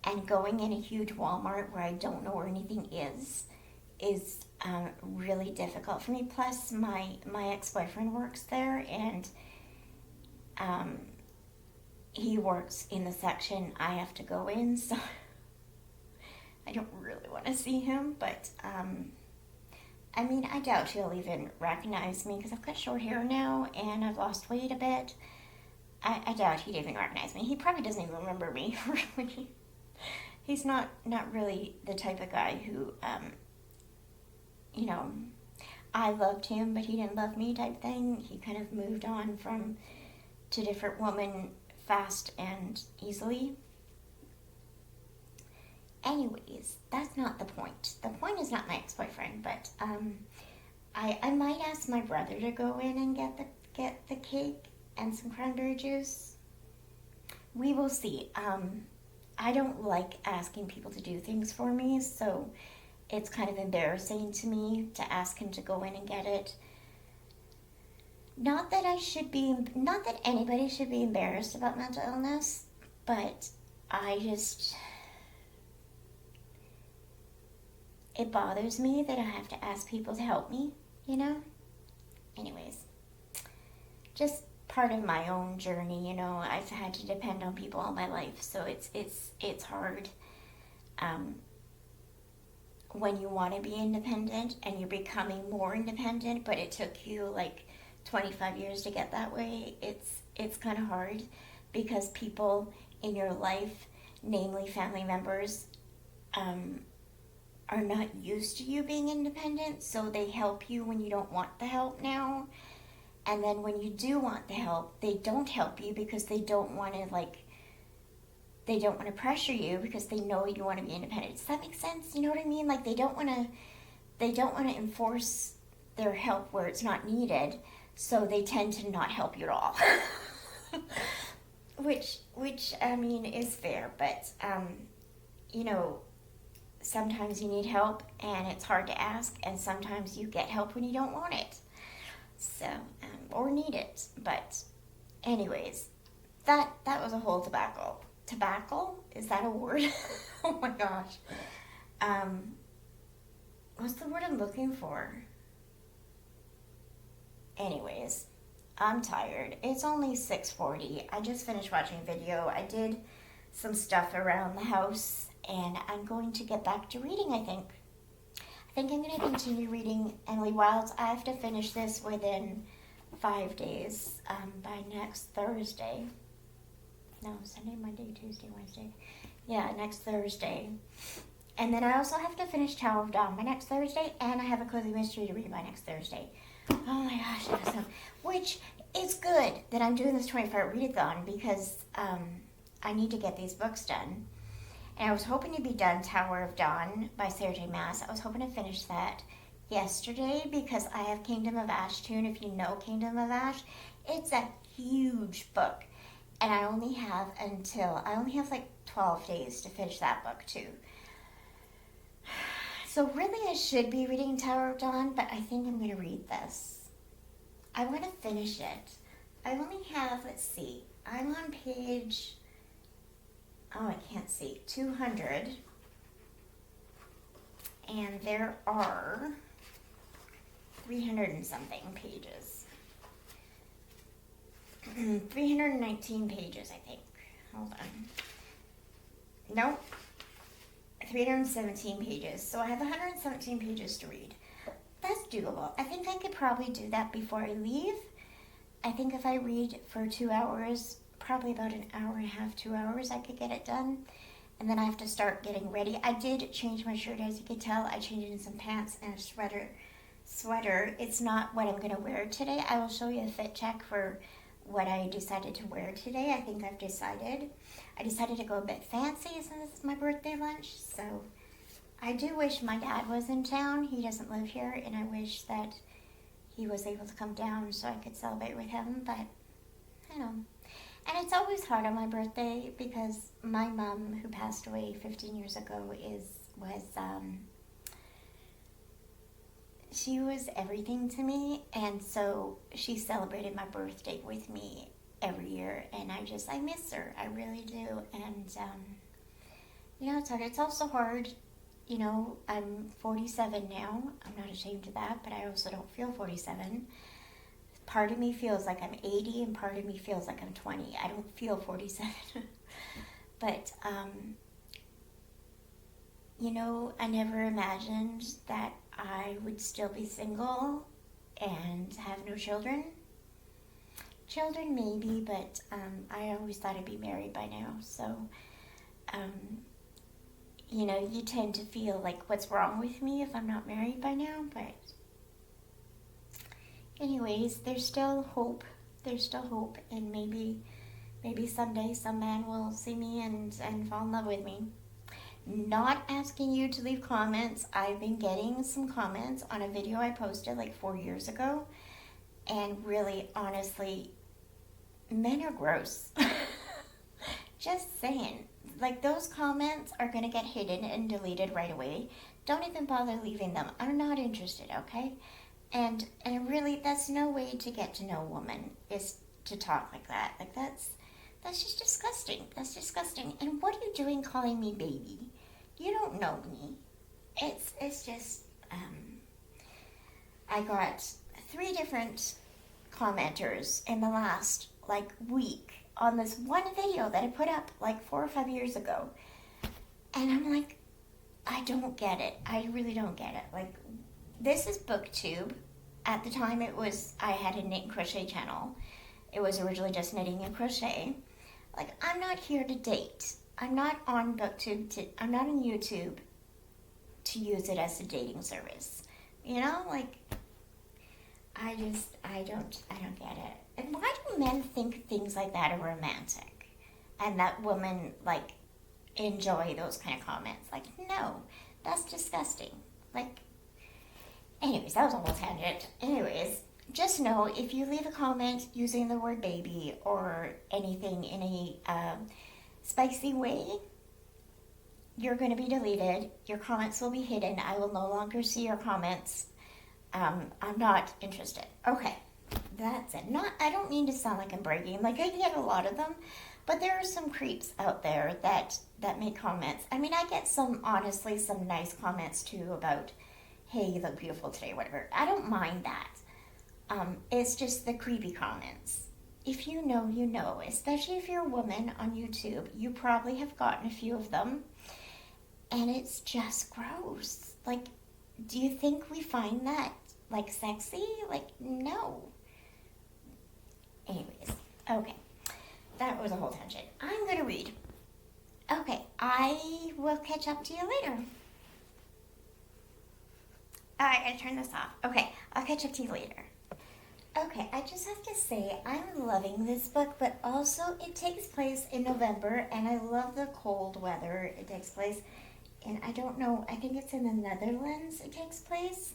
and going in a huge Walmart where I don't know where anything is really difficult for me. Plus, my ex-boyfriend works there, and he works in the section I have to go in, so I don't really want to see him, but I mean, I doubt he'll even recognize me, because I've got short hair now, and I've lost weight a bit. I doubt he'd even recognize me. He probably doesn't even remember me. Really. He's not really the type of guy who, you know, I loved him, but he didn't love me type thing. He kind of moved on from to different women fast and easily. Anyways, that's not the point. The point is not my ex-boyfriend, but I might ask my brother to go in and get the cake and some cranberry juice. We will see. I don't like asking people to do things for me, so it's kind of embarrassing to me to ask him to go in and get it. Not that anybody should be embarrassed about mental illness, but it bothers me that I have to ask people to help me, you know? Anyways, just part of my own journey, you know. I've had to depend on people all my life, so it's hard when you want to be independent and you're becoming more independent, but it took you like 25 years to get that way. It's kind of hard because people in your life, namely family members, are not used to you being independent, so they help you when you don't want the help now. And then when you do want the help, they don't help you because they don't want to pressure you because they know you want to be independent. Does that make sense? You know what I mean? Like they don't want to enforce their help where it's not needed, so they tend to not help you at all. which I mean is fair, but you know, sometimes you need help and it's hard to ask, and sometimes you get help when you don't want it. So, or need it. But anyways, that was a whole tobacco. Tobacco? Is that a word? Oh my gosh. What's the word I'm looking for? Anyways, I'm tired. It's only 6:40. I just finished watching a video. I did some stuff around the house, and I'm going to get back to reading, I think. I think I'm going to continue reading Emily Wilde's. I have to finish this within 5 days, by next Thursday. No, Sunday, Monday, Tuesday, Wednesday. Yeah, next Thursday. And then I also have to finish Tower of Dawn by next Thursday, and I have a cozy mystery to read by next Thursday. Oh my gosh, awesome. Which is good that I'm doing this 24-hour readathon because I need to get these books done. And I was hoping to be done Tower of Dawn by Sarah J. Maas. I was hoping to finish that yesterday because I have Kingdom of Ash too. And if you know Kingdom of Ash, it's a huge book. And I only have like 12 days to finish that book too. So really I should be reading Tower of Dawn, but I think I'm going to read this. I want to finish it. I only have, let's see, I'm on page... I can't see, 200, and there are 300 and something pages. 319 pages, I think. Hold on. Nope. 317 pages. So I have 117 pages to read. That's doable. I think I could probably do that before I leave. I think if I read for 2 hours, probably about an hour and a half, 2 hours, I could get it done. And then I have to start getting ready. I did change my shirt, as you can tell. I changed it in some pants and a sweater. It's not what I'm going to wear today. I will show you a fit check for what I decided to wear today. I think I've decided. I decided to go a bit fancy since it's my birthday lunch. So I do wish my dad was in town. He doesn't live here, and I wish that he was able to come down so I could celebrate with him. But I don't know. And it's always hard on my birthday because my mom, who passed away 15 years ago, she was everything to me, and so she celebrated my birthday with me every year, and I miss her. I really do. And you know, it's hard. It's also hard. You know, I'm 47 now. I'm not ashamed of that, but I also don't feel 47. Part of me feels like I'm 80 and part of me feels like I'm 20. I don't feel 47. But, you know, I never imagined that I would still be single and have no children. children maybe, but I always thought I'd be married by now. So, you tend to feel like, what's wrong with me if I'm not married by now? But anyways, there's still hope. There's still hope, and maybe someday some man will see me and fall in love with me. Not asking you to leave comments. I've been getting some comments on a video I posted like 4 years ago, and really, honestly, men are gross. Just saying. Like, those comments are going to get hidden and deleted right away. Don't even bother leaving them. I'm not interested, okay? And really, that's no way to get to know a woman, is to talk like that. Like, that's just disgusting. That's disgusting. And what are you doing calling me baby? You don't know me. It's just, I got 3 different commenters in the last, like, week on this one video that I put up, like, 4 or 5 years ago. And I'm like, I don't get it. I really don't get it. Like, this is BookTube. At the time, I had a knit and crochet channel. It was originally just knitting and crochet. Like, I'm not here to date. I'm not on BookTube. I'm not on YouTube to use it as a dating service. Like, I don't get it. And why do men think things like that are romantic? And that women, like, enjoy those kind of comments? Like, no, that's disgusting. Like, anyways, that was a whole tangent. Anyways, just know, if you leave a comment using the word baby or anything in a spicy way, you're going to be deleted. Your comments will be hidden. I will no longer see your comments. I'm not interested. Okay, that's it. I don't mean to sound like I'm bragging. Like, I get a lot of them, but there are some creeps out there that make comments. I mean, I get honestly, some nice comments too about, hey, you look beautiful today, whatever. I don't mind that. It's just the creepy comments. If you know, you know. Especially if you're a woman on YouTube, you probably have gotten a few of them. And it's just gross. Like, do you think we find that, like, sexy? Like, no. Anyways, okay. That was a whole tangent. I'm going to read. Okay, I will catch up to you later. I gotta turn this off. Okay, I'll catch up to you later. Okay, I just have to say, I'm loving this book, but also it takes place in November, and I love the cold weather it takes place. And I don't know, I think it's in the Netherlands it takes place.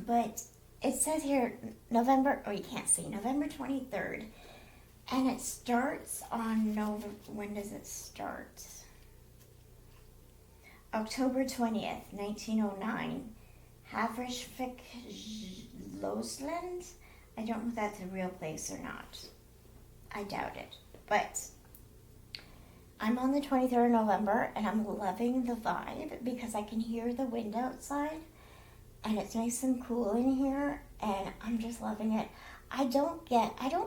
But it says here, November 23rd. And it starts on when does it start? October 20th, 1909. Haversvik Loosland? I don't know if that's a real place or not. I doubt it. But I'm on the 23rd of November, and I'm loving the vibe because I can hear the wind outside, and it's nice and cool in here, and I'm just loving it. I don't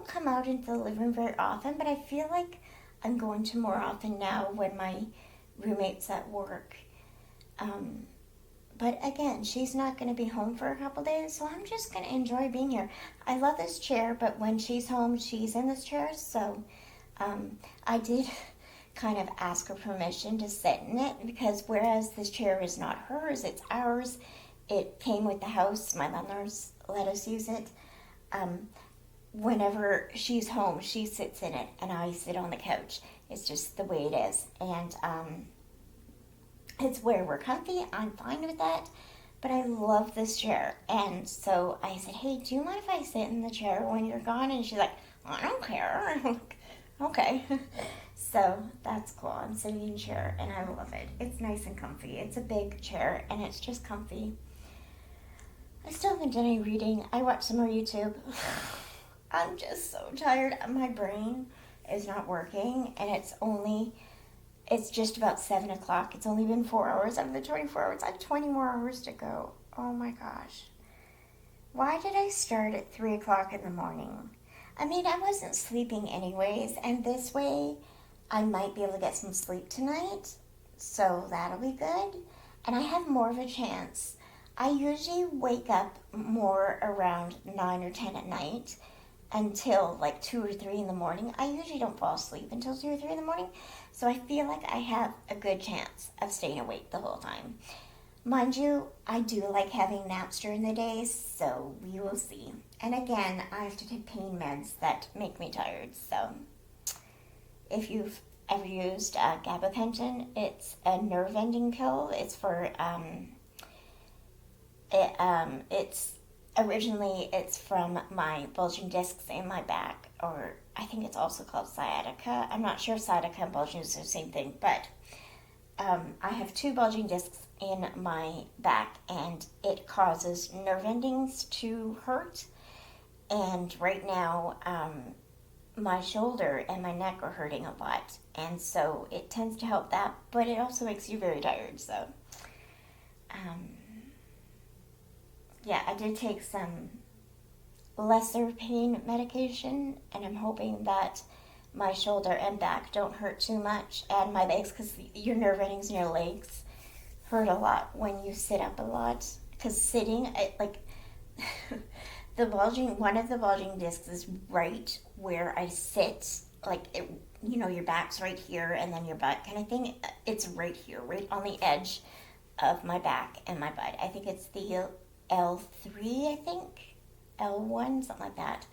come out into the living room very often, but I feel like I'm going to more often now when my roommate's at work. But again, she's not going to be home for a couple days, so I'm just going to enjoy being here. I love this chair, but when she's home, she's in this chair, so I did kind of ask her permission to sit in it, because whereas this chair is not hers, it's ours. It came with the house. My landlords let us use it. Whenever she's home, she sits in it, and I sit on the couch. It's just the way it is, and it's where we're comfy. I'm fine with that, but I love this chair. And so I said, hey, do you mind if I sit in the chair when you're gone? And she's like, I don't care. Okay. So that's cool. I'm sitting in a chair, and I love it. It's nice and comfy. It's a big chair, and it's just comfy. I still haven't done any reading. I watched some more YouTube. I'm just so tired. My brain is not working, and it's just about 7 o'clock. It's only been 4 hours out of the 24 hours. I have 20 more hours to go. Oh my gosh. Why did I start at 3 o'clock in the morning? I mean, I wasn't sleeping anyways, and this way I might be able to get some sleep tonight, so that'll be good. And I have more of a chance. I usually wake up more around 9 or 10 at night, until like 2 or 3 in the morning. I usually don't fall asleep until 2 or 3 in the morning, so I feel like I have a good chance of staying awake the whole time. Mind you, I do like having naps during the day, so we will see. And again, I have to take pain meds that make me tired, so if you've ever used gabapentin, it's a nerve-ending pill. It's for, it's originally it's from my bulging discs in my back, or I think it's also called sciatica. I'm not sure if sciatica and bulging is the same thing, but I have 2 bulging discs in my back, and it causes nerve endings to hurt. And right now, my shoulder and my neck are hurting a lot, and so it tends to help that, but it also makes you very tired. So yeah, I did take some lesser pain medication, and I'm hoping that my shoulder and back don't hurt too much, and my legs, because your nerve endings in your legs hurt a lot when you sit up a lot, because sitting, one of the bulging discs is right where I sit, like, your back's right here, and then your butt kind of thing, it's right here, right on the edge of my back and my butt. I think it's the L3, L1, something like that.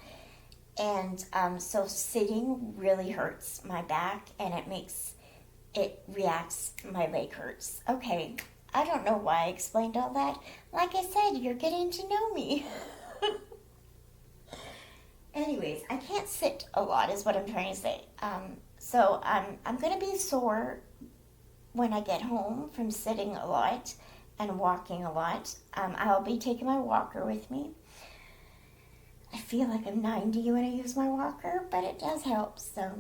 And so sitting really hurts my back, and my leg hurts. Okay, I don't know why I explained all that. Like I said, you're getting to know me. Anyways, I can't sit a lot is what I'm trying to say. So I'm going to be sore when I get home from sitting a lot and walking a lot. I'll be taking my walker with me. I feel like I'm 90 when I use my walker, but it does help. So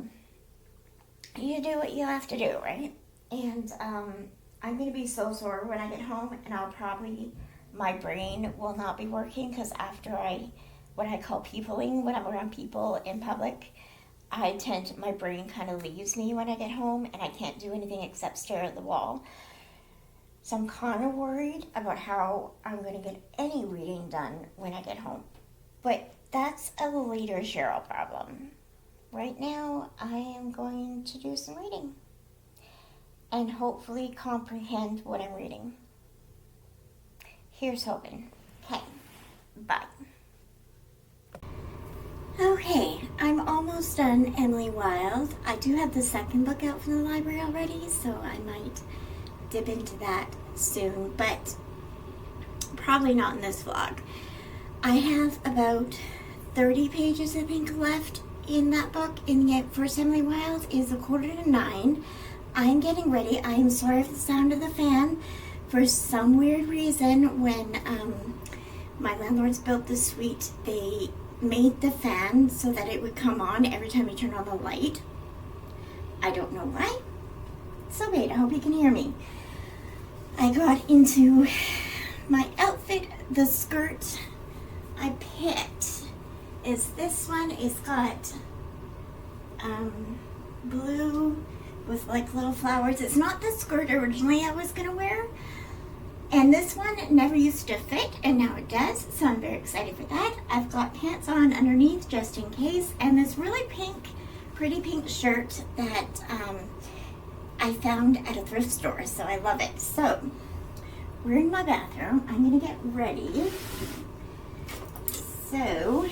you do what you have to do, right? And I'm going to be so sore when I get home, and my brain will not be working, because after what I call peopling, when I'm around people in public, my brain kind of leaves me when I get home, and I can't do anything except stare at the wall. So I'm kind of worried about how I'm going to get any reading done when I get home. But that's a later Cheryl problem. Right now, I am going to do some reading and hopefully comprehend what I'm reading. Here's hoping. Okay, bye. Okay, I'm almost done Emily Wilde. I do have the second book out from the library already, so I might dip into that soon, but probably not in this vlog. I have about 30 pages, I think, left in that book. In the first Emily Wilde is 8:45. I'm getting ready. I am sorry for the sound of the fan. For some weird reason, when my landlords built the suite, they made the fan so that it would come on every time you turn on the light. I don't know why. So wait, I hope you can hear me. I got into my outfit. The skirt I picked is this one. It's got blue with like little flowers. It's not the skirt originally I was gonna wear, and this one never used to fit, and now it does, so I'm very excited for that. I've got pants on underneath just in case, and this really pretty pink shirt that I found at a thrift store, so I love it. So we're in my bathroom. I'm gonna get ready. So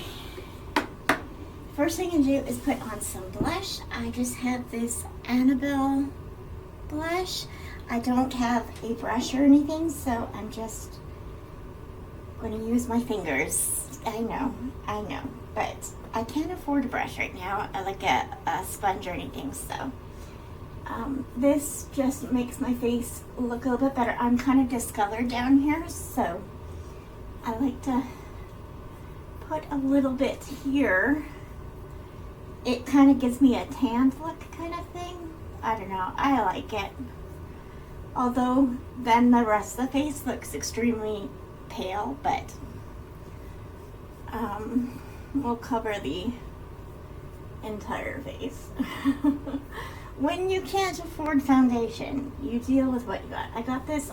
first thing I do is put on some blush. I just have this Annabelle blush. I don't have a brush or anything, so I'm just going to use my fingers. I know, but I can't afford a brush right now, like a sponge or anything, so this just makes my face look a little bit better. I'm kind of discolored down here, so I like to put a little bit here. It kind of gives me a tanned look kind of thing. I don't know, I like it. Although then the rest of the face looks extremely pale, but we'll cover the entire face. When you can't afford foundation, you deal with what you got. I got this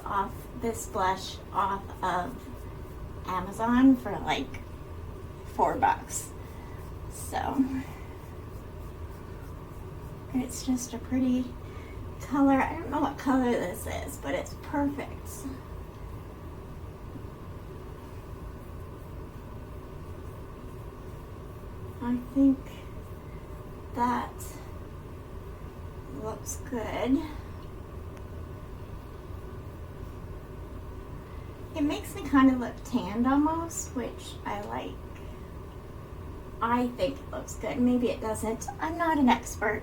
blush off of Amazon for like $4. So it's just a pretty color. I don't know what color this is, but it's perfect. I think that looks good. It makes me kind of look tanned almost, which I like. I think it looks good. Maybe it doesn't. I'm not an expert.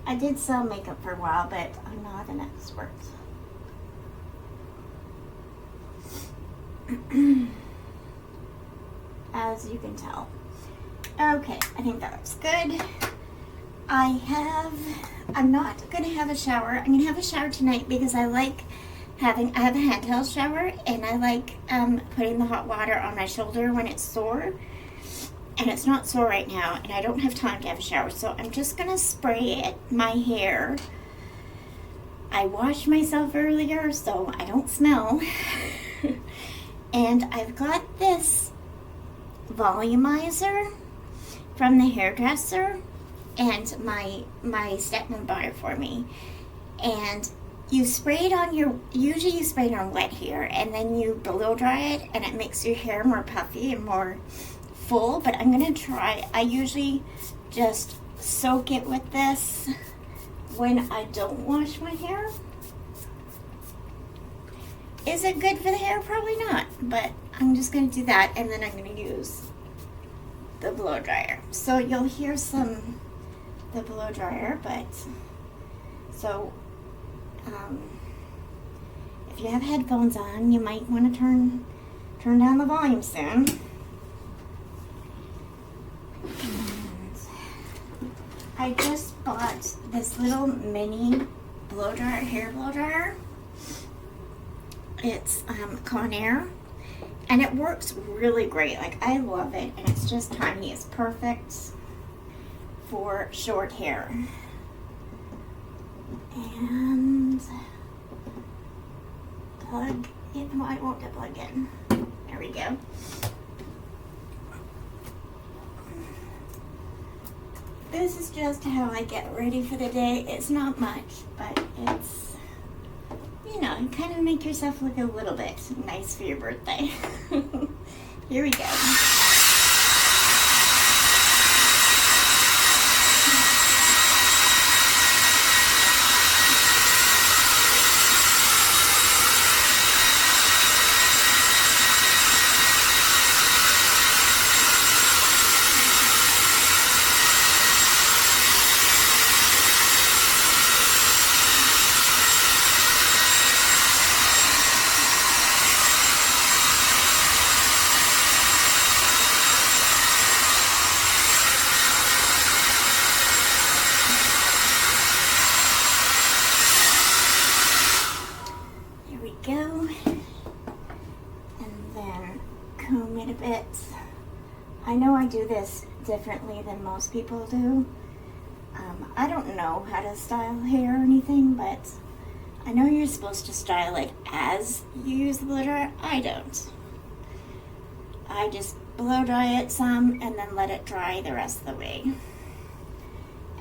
I did sell makeup for a while, but I'm not an expert. As you can tell. Okay, I think that looks good. I'm not gonna have a shower. I'm gonna have a shower tonight because I have a handheld shower, and I like putting the hot water on my shoulder when it's sore. And it's not sore right now, and I don't have time to have a shower, so I'm just gonna spray my hair. I washed myself earlier, so I don't smell. And I've got this volumizer from the hairdresser, and my stepmom bought it for me. And you spray it on usually you spray it on wet hair, and then you blow dry it, and it makes your hair more puffy and more full. But I'm gonna try. I usually just soak it with this when I don't wash my hair. Is it good for the hair? Probably not, but I'm just gonna do that, and then I'm gonna use the blow dryer. So you'll hear the blow dryer, but so if you have headphones on, you might want to turn down the volume soon. And I just bought this little mini blow dryer, hair blow dryer. It's Conair, and it works really great. Like, I love it, and it's just tiny. It's perfect for short hair. And plug in. No, I won't get plug in. There we go. This is just how I get ready for the day. It's not much, but it's, you know, you kind of make yourself look a little bit nice for your birthday. Here we go. Go, and then comb it a bit. I know I do this differently than most people do. I don't know how to style hair or anything, but I know you're supposed to style it as you use the blow dryer. I don't. I just blow dry it some and then let it dry the rest of the way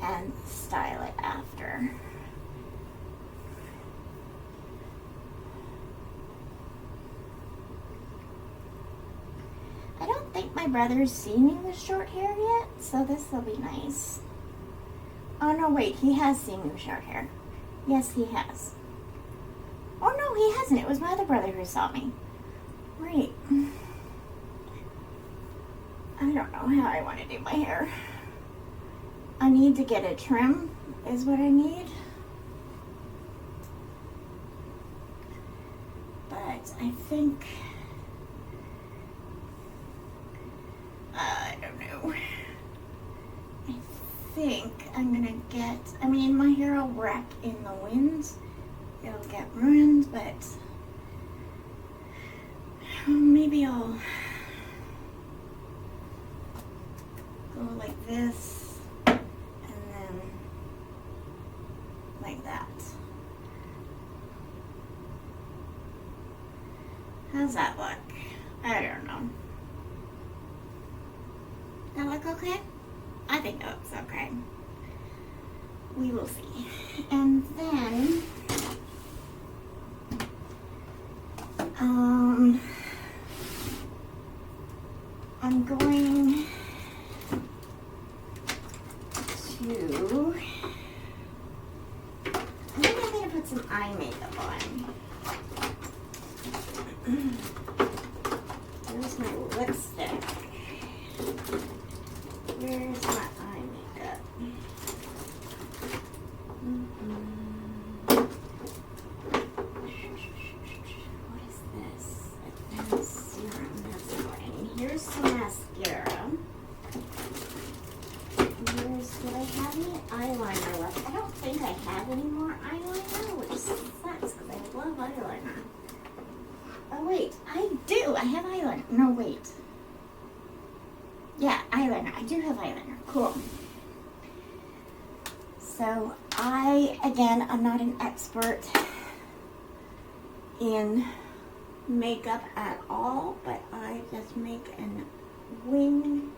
and style it after. I don't think my brother's seen me with short hair yet, so this will be nice. Oh no, wait, he has seen me with short hair. Yes, he has. Oh no, he hasn't. It was my other brother who saw me. Right. I don't know how I want to do my hair. I need to get a trim, is what I need. But I think... I don't know. I think I'm gonna get, I mean, my hair will wrap in the wind. It'll get ruined, but maybe I'll go like this and then like that. How's that look? I don't know. That look okay? I think it looks okay. We will see. And then, I'm going to, I think I'm going to put some eye makeup on. Where's my lipstick? Where's my eye makeup? What is this? Advanced serum. That's fine. Here's some mascara. Did I have any eyeliner left? I don't think I have any more eyeliner, which sucks because I love eyeliner. Oh wait, I do. I have eyeliner. No, wait. Yeah, eyeliner. I do have eyeliner. Cool. So again, I'm not an expert in makeup at all, but I just make an wing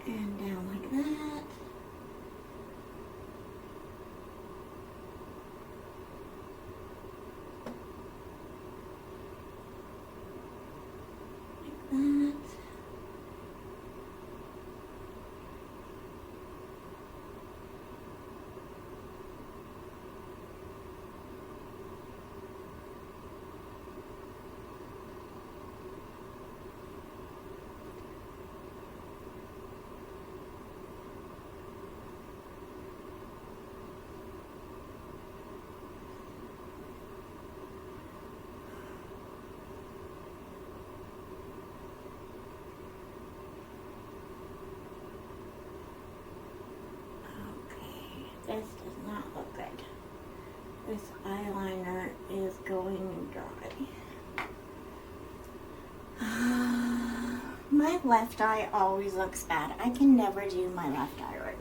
and down like that. Like that. This does not look good. This eyeliner is going dry. My left eye always looks bad. I can never do my left eye right.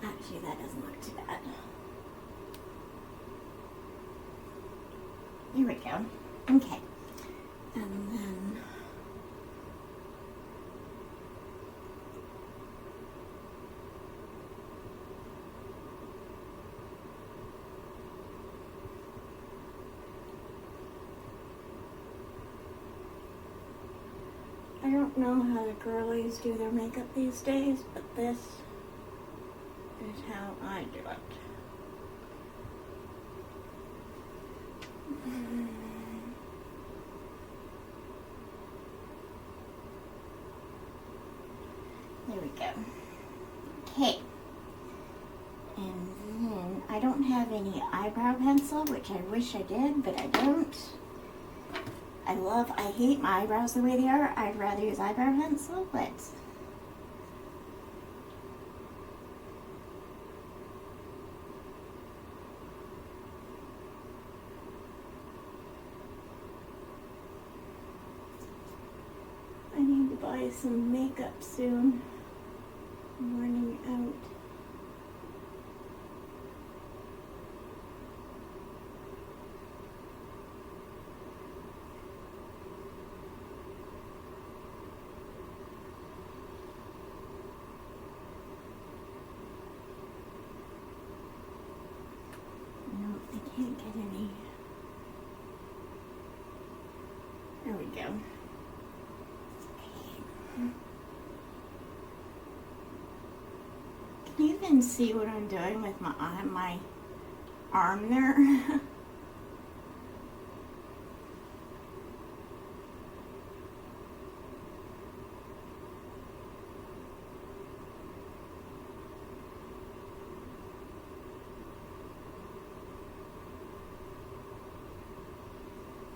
Actually, that doesn't look too bad. Here we go. Okay. And then I don't know how the girlies do their makeup these days, but this is how I do it. There we go. Okay. And then I don't have any eyebrow pencil, which I wish I did, but I don't. I hate my eyebrows the way they are. I'd rather use eyebrow pencil, but I need to buy some makeup soon. I'm running out. Can't get any. There we go. Can you even see what I'm doing with my arm there?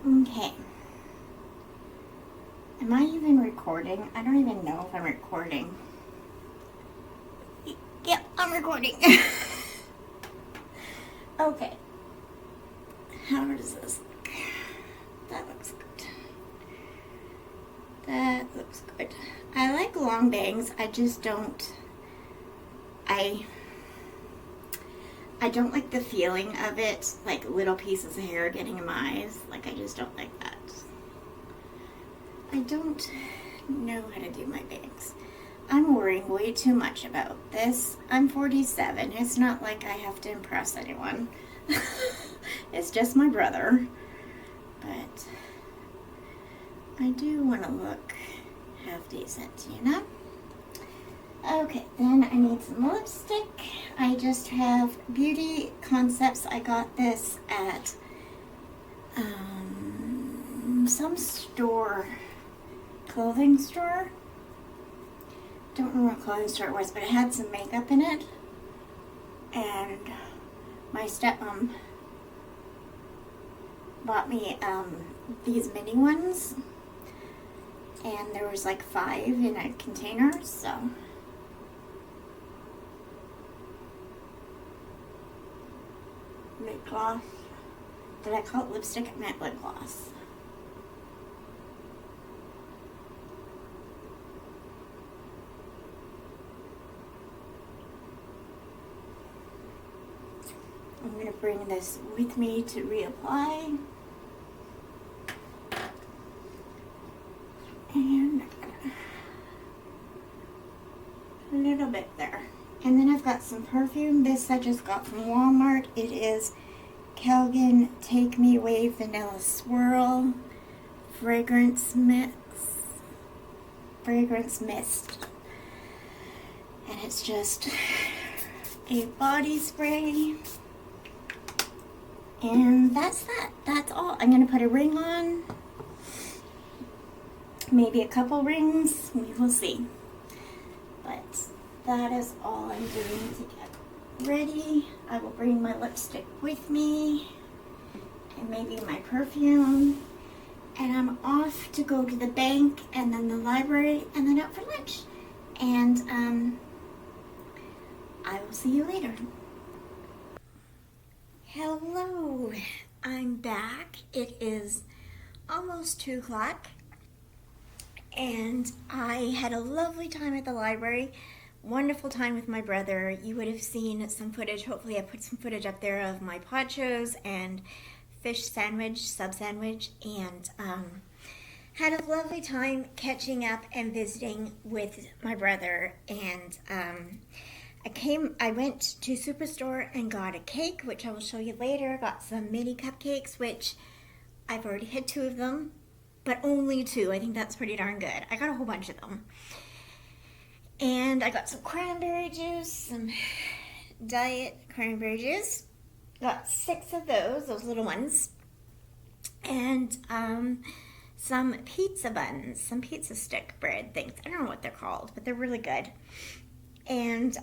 Okay. Am I even recording? I don't even know if I'm recording. Yep, I'm recording. Okay. How does this look? That looks good. That looks good. I like long bangs. I just don't. I don't like the feeling of it, like little pieces of hair getting in my eyes. Like, I just don't like that. I don't know how to do my bangs. I'm worrying way too much about this. I'm 47. It's not like I have to impress anyone. It's just my brother. But I do want to look half decent, you know? Okay, then I need some lipstick. I just have Beauty Concepts. I got this at some store, clothing store. Don't remember what clothing store it was, but it had some makeup in it. And my stepmom bought me these mini ones. And there was like 5 in a container, so. Lip gloss. Did I call it lipstick? I meant lip gloss. I'm going to bring this with me to reapply. And a little bit there. And then I've got some perfume. This I just got from Walmart. It is Kelgan Take Me Away Vanilla Swirl Fragrance Mist. And it's just a body spray. And that's that. That's all. I'm going to put a ring on. Maybe a couple rings. We will see. But that is all I'm doing to get ready. I will bring my lipstick with me. And maybe my perfume. And I'm off to go to the bank and then the library and then out for lunch. And I will see you later. Hello, I'm back. It is almost 2 o'clock and I had a lovely time at the library. Wonderful time with my brother. You would have seen some footage. Hopefully I put some footage up there of my ponchos and fish sandwich, sub sandwich, and had a lovely time catching up and visiting with my brother. And I went to Superstore and got a cake, which I will show you later. Got some mini cupcakes, which I've already had 2 of them, but only 2. I think that's pretty darn good. I got a whole bunch of them. And I got some cranberry juice, some diet cranberry juice. Got 6 of those little ones. And some pizza buns, some pizza stick bread things. I don't know what they're called, but they're really good. And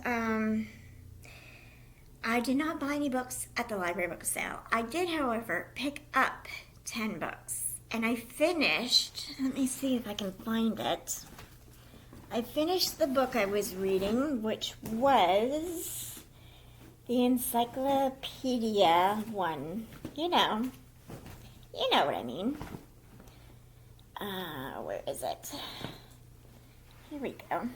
I did not buy any books at the library book sale. I did, however, pick up 10 books. And I finished, let me see if I can find it. I finished the book I was reading, which was the encyclopedia one. You know what I mean. Where is it? Here we go.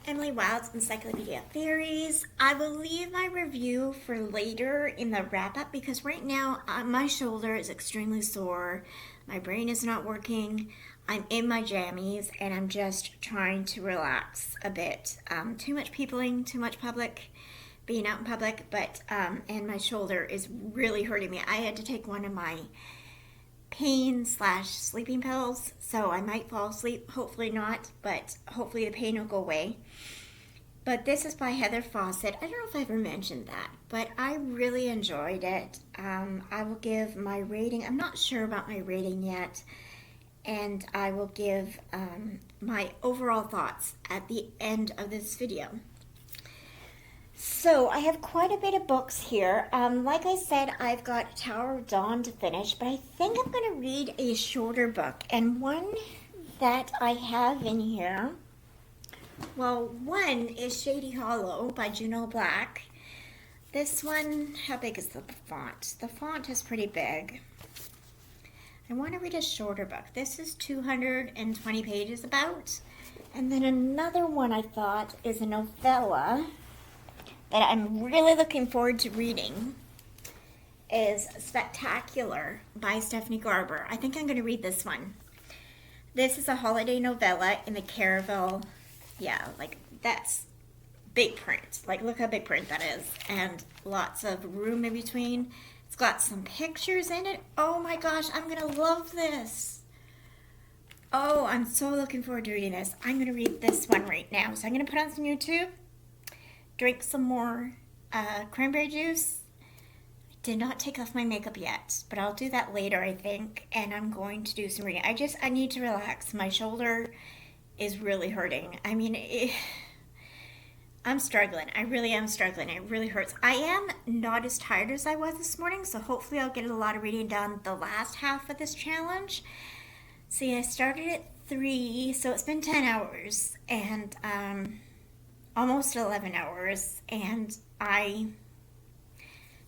Emily Wilde's Encyclopedia of Fairies. I will leave my review for later in the wrap-up because right now my shoulder is extremely sore. My brain is not working. I'm in my jammies and I'm just trying to relax a bit. Too much peopling, too much being out in public, but and my shoulder is really hurting me. I had to take one of my pain/sleeping pills, so I might fall asleep. Hopefully not, but hopefully the pain will go away. But this is by Heather Fawcett. I don't know if I ever mentioned that, but I really enjoyed it. I will give my rating. I'm not sure about my rating yet, and I will give my overall thoughts at the end of this video. So I have quite a bit of books here. Like I said, I've got Tower of Dawn to finish, but I think I'm going to read a shorter book. And one that I have in here, well, one is Shady Hollow by Juno Black. This one, how big is the font? The font is pretty big. I want to read a shorter book. This is 220 pages about. And then another one I thought is a novella that I'm really looking forward to reading. is Spectacular by Stephanie Garber. I think I'm going to read this one. This is a holiday novella in the Caravel. Yeah, like that's big print. Like, look how big print that is. And lots of room in between. It's got some pictures in it. Oh my gosh, I'm going to love this. Oh, I'm so looking forward to reading this. I'm going to read this one right now. So I'm going to put on some YouTube, drink some more cranberry juice. I did not take off my makeup yet, but I'll do that later, I think. And I'm going to do some reading. I need to relax. My shoulder is really hurting. I mean, I'm struggling. I really am struggling. It really hurts. I am not as tired as I was this morning, so hopefully I'll get a lot of reading done the last half of this challenge. See, I started at 3, so it's been 10 hours, and almost 11 hours, and I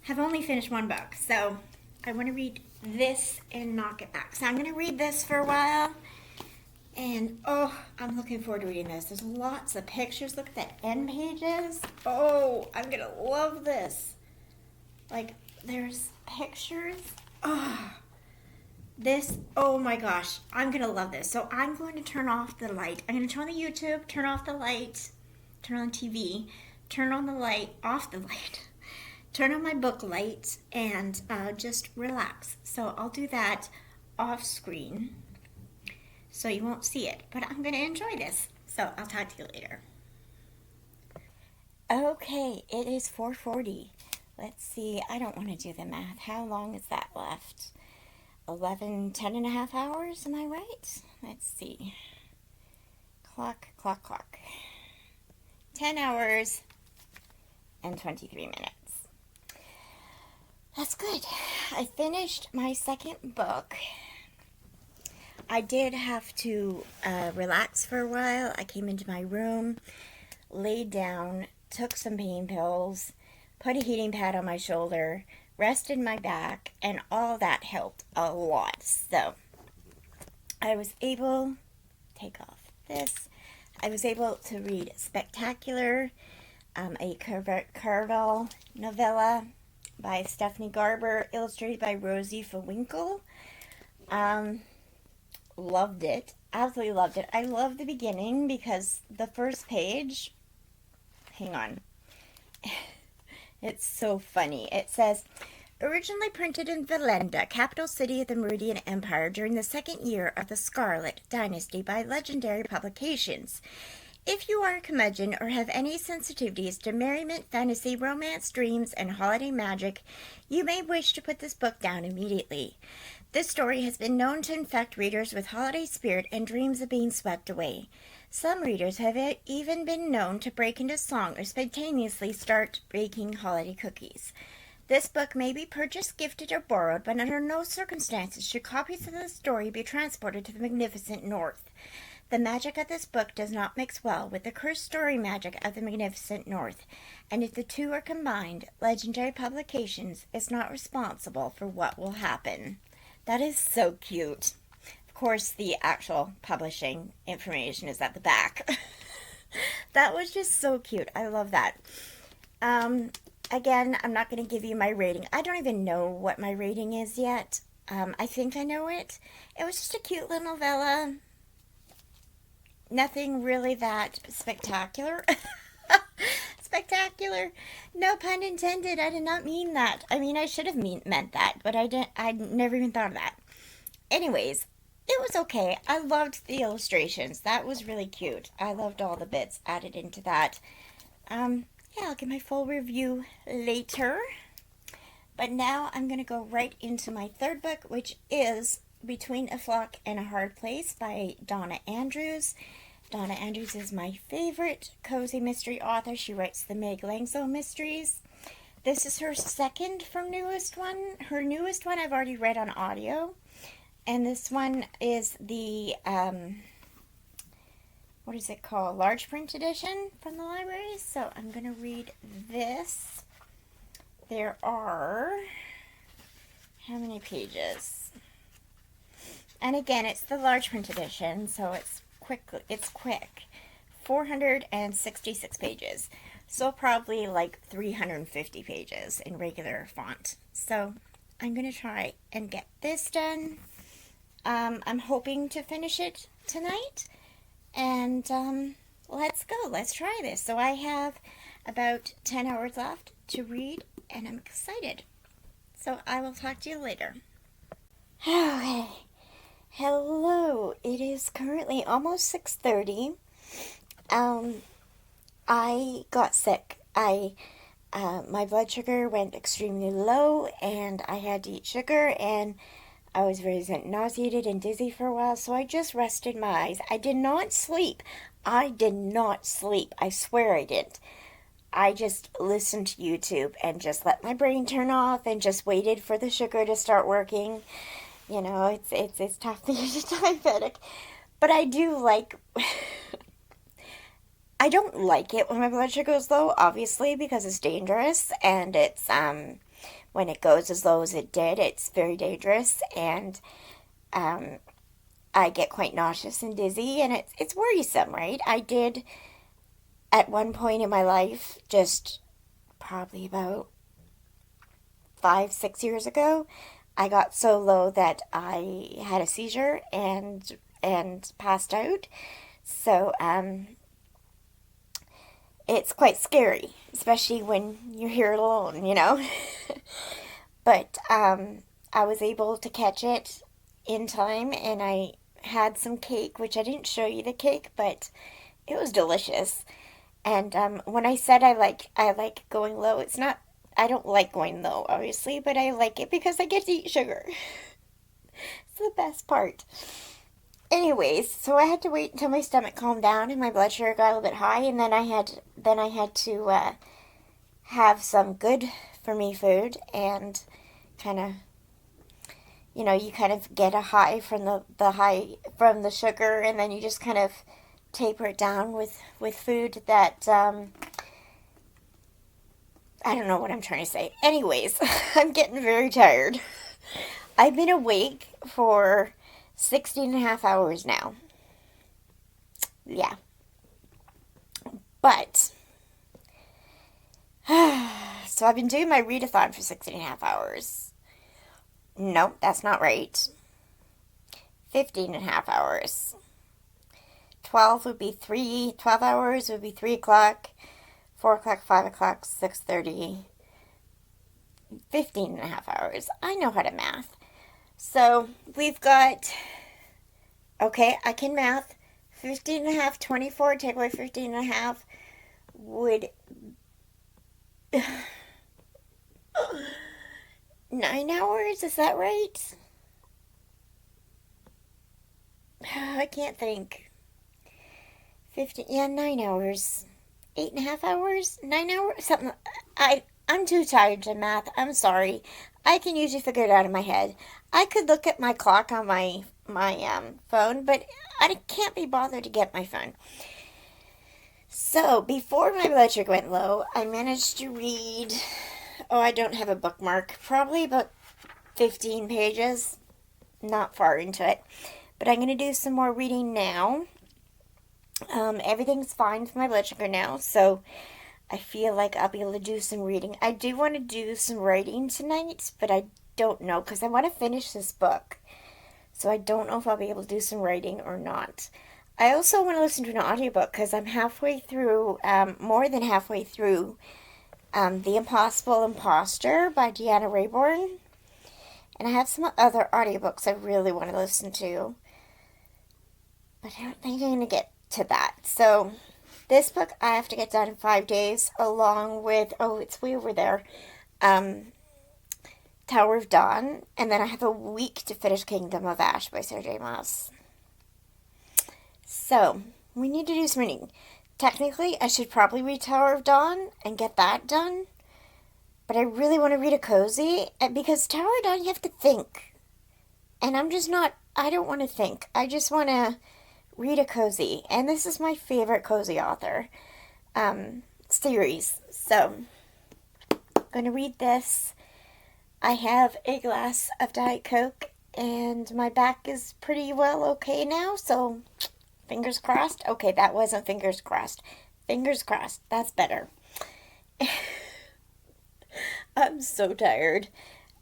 have only finished one book, so I want to read this and knock it back. So I'm going to read this for a while. And, oh, I'm looking forward to reading this. There's lots of pictures. Look at the end pages. Oh, I'm going to love this. Like, there's pictures. Oh, this, oh my gosh, I'm going to love this. So I'm going to turn off the light. I'm going to turn on the YouTube, turn off the light, turn on TV, turn on the light, off the light, turn on my book light, and just relax. So I'll do that off screen, so you won't see it, but I'm going to enjoy this. So I'll talk to you later. Okay, it is 4:40. Let's see, I don't want to do the math. How long is that left? 10 and a half hours, am I right? Let's see. Clock. 10 hours and 23 minutes. That's good. I finished my second book. I did have to relax for a while. I came into my room, laid down, took some pain pills, put a heating pad on my shoulder, rested my back, and all that helped a lot. So I was able to take off this. I was able to read Spectacular, a Caravel novella by Stephanie Garber, illustrated by Rosie Fawwinkle. Loved it. Absolutely loved it. I love the beginning because the first page, hang on, it's so funny. It says, originally printed in Valenda, capital city of the Meridian Empire, during the second year of the Scarlet Dynasty by Legendary Publications. If you are a curmudgeon or have any sensitivities to merriment, fantasy, romance, dreams, and holiday magic, you may wish to put this book down immediately. This story has been known to infect readers with holiday spirit and dreams of being swept away. Some readers have even been known to break into song or spontaneously start baking holiday cookies. This book may be purchased, gifted, or borrowed, but under no circumstances should copies of the story be transported to the magnificent North. The magic of this book does not mix well with the cursed story magic of the magnificent North, and if the two are combined, Legendary Publications is not responsible for what will happen. That is so cute. Of course, the actual publishing information is at the back. That was just so cute. I love that. Again, I'm not going to give you my rating. I don't even know what my rating is yet. I think I know it. It was just a cute little novella. Nothing really that spectacular. Spectacular. No pun intended. I did not mean that. I mean, I should have meant that, but I never even thought of that. Anyways, it was okay. I loved the illustrations. That was really cute. I loved all the bits added into that. Yeah, I'll give my full review later. But now I'm going to go right into my third book, which is Between a Flock and a Hard Place by Donna Andrews. Donna Andrews is my favorite cozy mystery author. She writes the Meg Langso mysteries. This is her second from newest one. Her newest one I've already read on audio. And this one is the, what is it called? Large print edition from the library. So I'm going to read this. There are, how many pages? And again, it's the large print edition, so it's quick. 466 pages. So probably like 350 pages in regular font. So I'm going to try and get this done. I'm hoping to finish it tonight. And let's go. Let's try this. So I have about 10 hours left to read, and I'm excited. So I will talk to you later. Okay. Hello. It is currently almost 6:30. I got sick. My blood sugar went extremely low, and I had to eat sugar, and I was very nauseated and dizzy for a while, so I just rested my eyes. I did not sleep. I did not sleep. I swear I didn't. I just listened to YouTube and just let my brain turn off and just waited for the sugar to start working. You know, it's tough being a diabetic, but I do like. I don't like it when my blood sugar goes low, obviously, because it's dangerous, and it's when it goes as low as it did, it's very dangerous, and I get quite nauseous and dizzy, and it's worrisome, right? I did at one point in my life, just probably about 5, 6 years ago, I got so low that I had a seizure and passed out. So it's quite scary, especially when you're here alone, you know. But I was able to catch it in time, and I had some cake, which I didn't show you the cake, but it was delicious. And when I said I like going low, it's not. I don't like going low, obviously, but I like it because I get to eat sugar. It's the best part. Anyways, so I had to wait until my stomach calmed down and my blood sugar got a little bit high, and then I had to have some good for me food, and kind of, you know, you kind of get a high from the high from the sugar, and then you just kind of taper it down with food that I don't know what I'm trying to say. Anyways, I'm getting very tired. I've been awake for 16 and a half hours now. Yeah. But, so I've been doing my readathon for 16 and a half hours. No, that's not right. 15 and a half hours. 12 hours would be 3 o'clock, 4 o'clock, 5 o'clock, 6:30, 15 and a half hours. I know how to math. So we've got, okay, I can math. 15 and a half, 24, take away 15 and a half would 9 hours, is that right? I can't think. 15, yeah, 9 hours. 8.5 hours? 9 hours? Something. I'm too tired to math. I'm sorry. I can usually figure it out in my head. I could look at my clock on my phone, but I can't be bothered to get my phone. So, before my blood sugar went low, I managed to read, oh, I don't have a bookmark, probably about 15 pages. Not far into it. But I'm going to do some more reading now. Everything's fine with my blood sugar now, so I feel like I'll be able to do some reading. I do want to do some writing tonight, but I don't know, because I want to finish this book. So I don't know if I'll be able to do some writing or not. I also want to listen to an audiobook, because I'm halfway through, more than halfway through, The Impossible Imposter by Deanna Raybourn. And I have some other audiobooks I really want to listen to, but I don't think I'm going to get to that. So this book I have to get done in 5 days, along with, oh, it's way over there, Tower of Dawn, and then I have a week to finish Kingdom of Ash by Sarah J. Maas. So we need to do some reading. Technically, I should probably read Tower of Dawn and get that done, but I really want to read a cozy, because Tower of Dawn you have to think, and I'm just not, I don't want to think. I just want to read a cozy, and this is my favorite cozy author series. So I'm going to read this. I have a glass of Diet Coke, and my back is pretty well okay now, so fingers crossed. Okay, that wasn't fingers crossed. Fingers crossed. That's better. I'm so tired.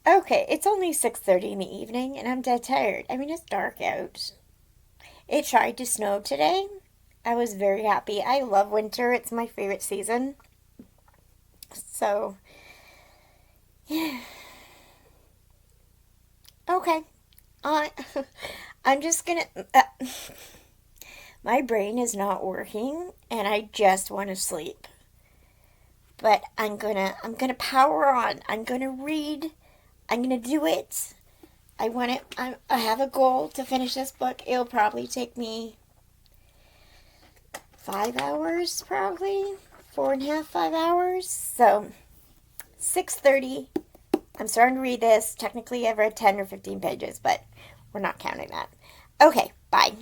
Okay, it's only 6:30 in the evening and I'm dead tired. I mean, it's dark out. It tried to snow today. I was very happy. I love winter. It's my favorite season. So, yeah. Okay. I I'm just gonna my brain is not working and I just want to sleep. But I'm gonna power on. I'm gonna read. I'm gonna do it. I have a goal to finish this book. It'll probably take me 5 hours, probably 4.5, 5 hours. So 6:30. I'm starting to read this. Technically, I've read 10 or 15 pages, but we're not counting that. Okay, bye.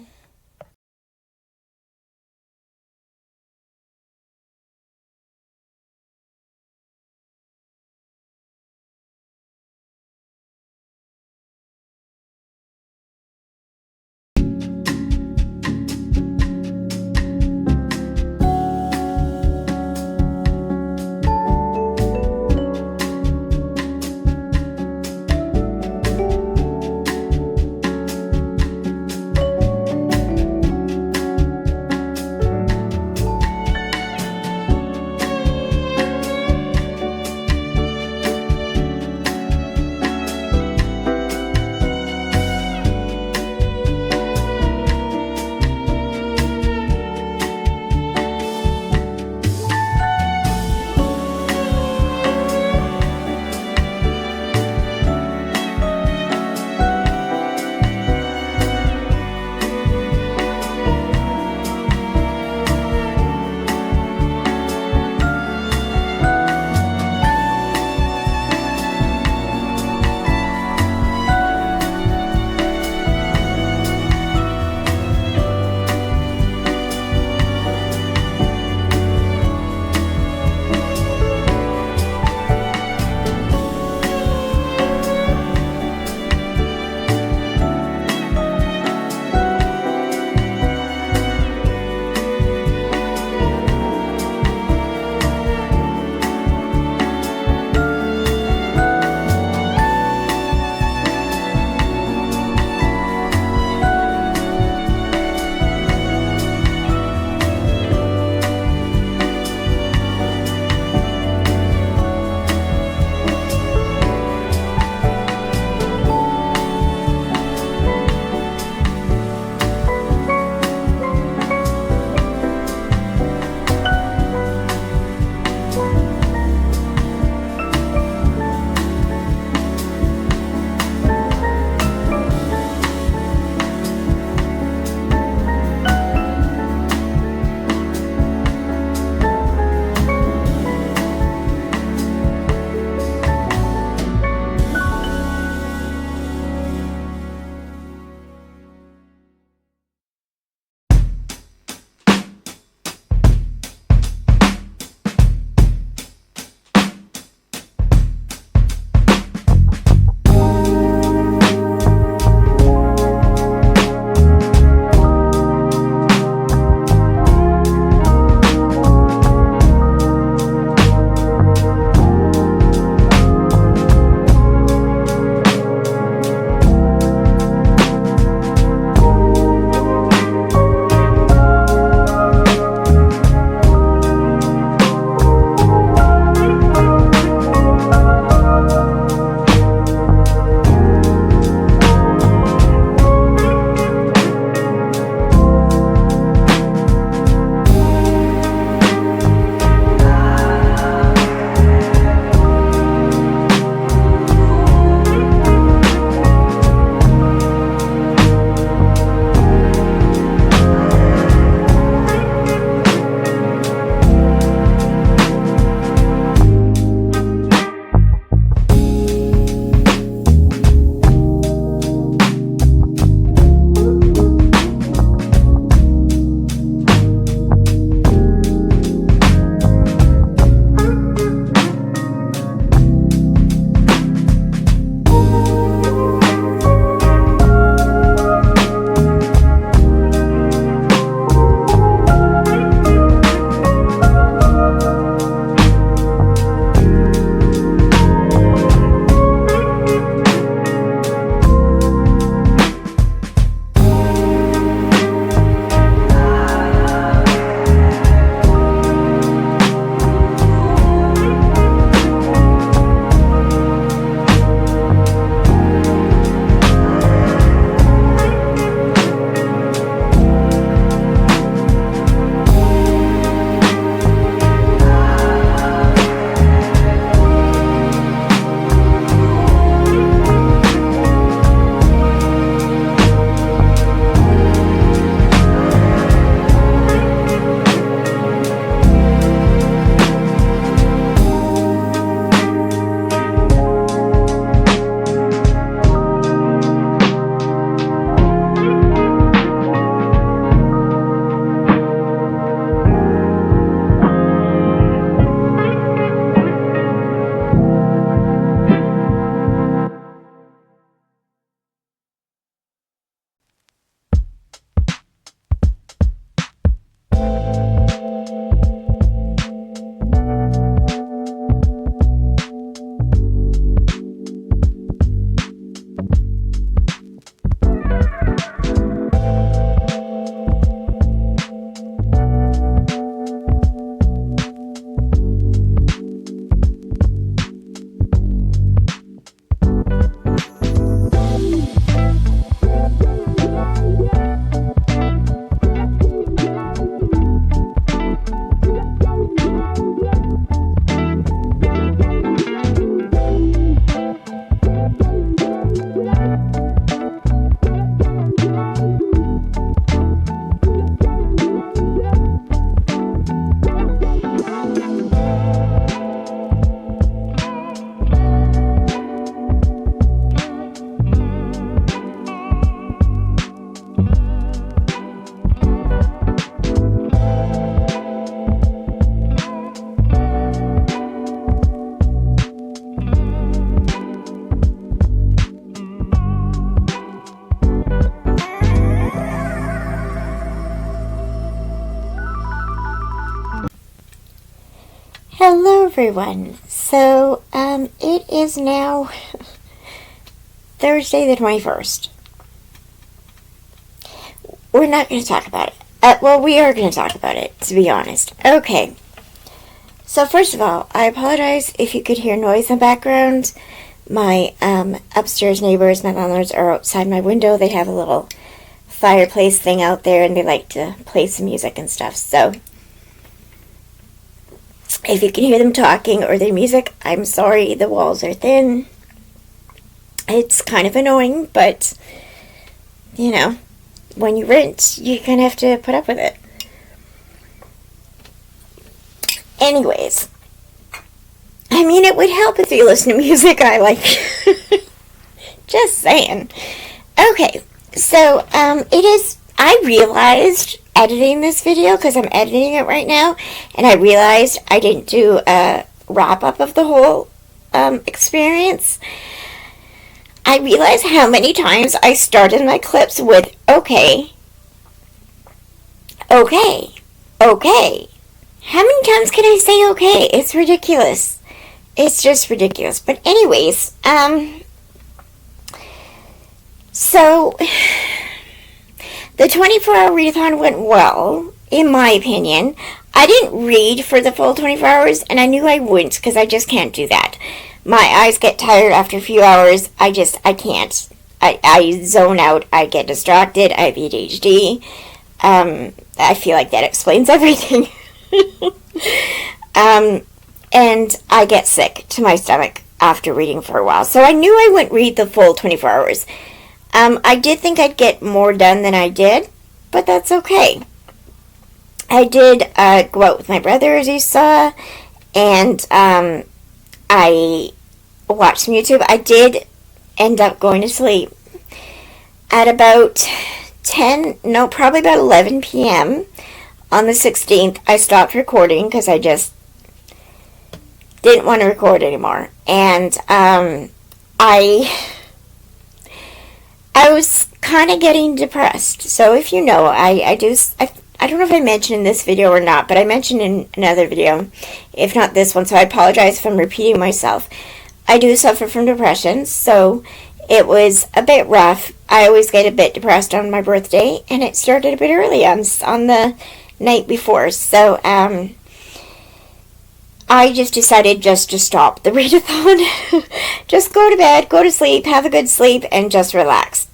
everyone. So, it is now Thursday the 21st. We're not going to talk about it. Well, we are going to talk about it, to be honest. Okay. So, first of all, I apologize if you could hear noise in the background. My upstairs neighbors, my landlords, are outside my window. They have a little fireplace thing out there, and they like to play some music and stuff. So, if you can hear them talking or their music, I'm sorry. The walls are thin. It's kind of annoying, but, you know, when you rent, you kind of have to put up with it. Anyways, I mean, it would help if you listen to music I like. Just saying. Okay, so, I realized editing this video, because I'm editing it right now, and I realized I didn't do a wrap-up of the whole experience. I realized how many times I started my clips with, okay. How many times can I say okay? It's ridiculous. It's just ridiculous. But anyways, so the 24-hour readathon went well, in my opinion. I didn't read for the full 24 hours, and I knew I wouldn't, because I just can't do that. My eyes get tired after a few hours. I can't. I zone out. I get distracted. I have ADHD. I feel like that explains everything. And I get sick to my stomach after reading for a while. So I knew I wouldn't read the full 24 hours. I did think I'd get more done than I did, but that's okay. I did go out with my brother, as you saw, and I watched some YouTube. I did end up going to sleep at about probably about 11 p.m. on the 16th. I stopped recording because I just didn't want to record anymore. And I was kind of getting depressed. So if you know, I don't know if I mentioned in this video or not, but I mentioned in another video, if not this one, so I apologize if I'm repeating myself. I do suffer from depression, so it was a bit rough. I always get a bit depressed on my birthday, and it started a bit early on the night before, so I just decided just to stop the readathon. Just go to bed, go to sleep, have a good sleep, and just relax.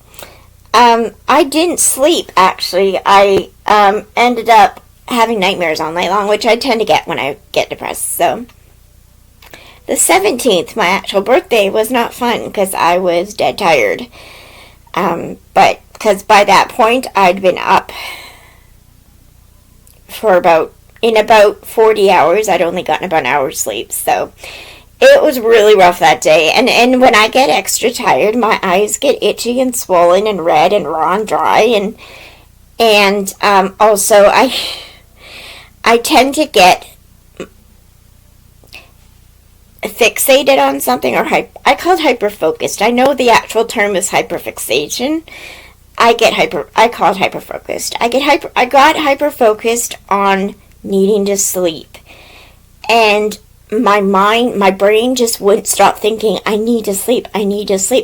I didn't sleep, actually. I ended up having nightmares all night long, which I tend to get when I get depressed. So, the 17th, my actual birthday, was not fun because I was dead tired. But because by that point, I'd been up for about 40 hours. I'd only gotten about an hour's sleep. So, it was really rough that day, and when I get extra tired, my eyes get itchy and swollen and red and raw and dry, and also I tend to get fixated on something, or I call it hyper-focused. I know the actual term is hyperfixation. I call it hyper-focused. I got hyper-focused on needing to sleep, and my brain just wouldn't stop thinking, I need to sleep.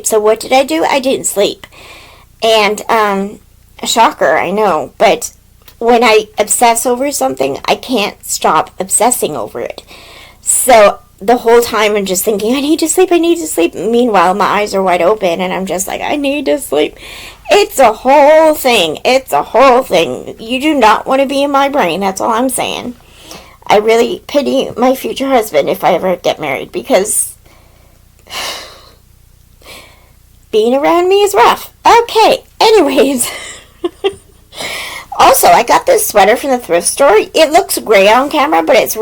So what did I do? I didn't sleep. And, a shocker, I know, but when I obsess over something, I can't stop obsessing over it. So the whole time I'm just thinking, I need to sleep. Meanwhile, my eyes are wide open, and I'm just like, I need to sleep. It's a whole thing. You do not want to be in my brain, that's all I'm saying. I really pity my future husband if I ever get married, because being around me is rough. Okay, anyways. Also, I got this sweater from the thrift store. It looks gray on camera, but it's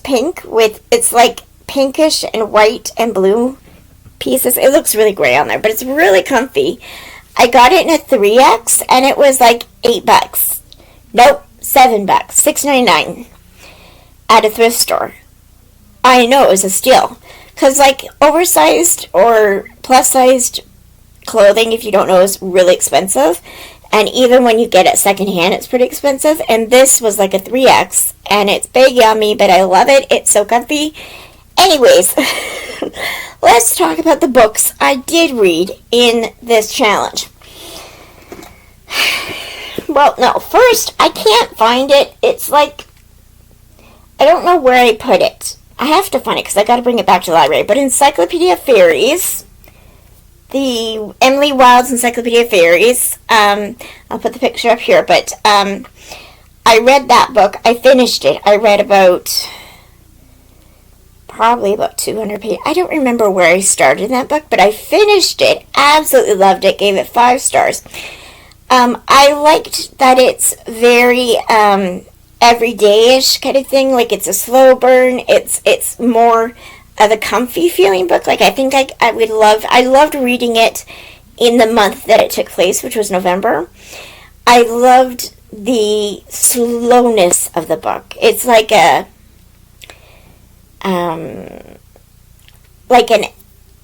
pink it's like pinkish and white and blue pieces. It looks really gray on there, but it's really comfy. I got it in a 3X, and it was like $8. Nope, $7, $6.99. At a thrift store. I know it was a steal. Because, like, oversized or plus-sized clothing, if you don't know, is really expensive. And even when you get it secondhand, it's pretty expensive. And this was like a 3X. And it's baggy on me, but I love it. It's so comfy. Anyways, let's talk about the books I did read in this challenge. Well, no, first, I can't find it. It's like, I don't know where I put it. I have to find it because I got to bring it back to the library. But Encyclopedia of Fairies, the Emily Wilde's Encyclopedia of Fairies, I'll put the picture up here, but I read that book. I finished it. I read probably about 200 pages. I don't remember where I started in that book, but I finished it. Absolutely loved it. Gave it 5 stars. I liked that it's very everyday-ish kind of thing. Like, it's a slow burn. It's more of a comfy feeling book. Like, I think I loved reading it in the month that it took place, which was November. I loved the slowness of the book. It's like an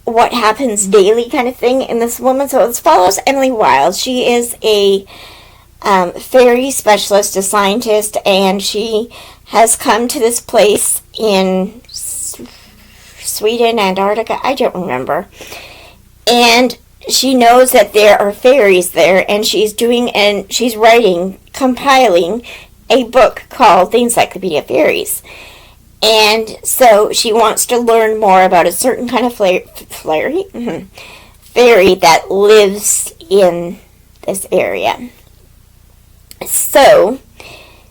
what happens daily kind of thing in this woman. So it follows Emily Wilde. She is a fairy specialist, a scientist, and she has come to this place in Sweden, Antarctica, I don't remember. And she knows that there are fairies there, and she's compiling a book called The Encyclopedia of Fairies. And so she wants to learn more about a certain kind of fairy that lives in this area. So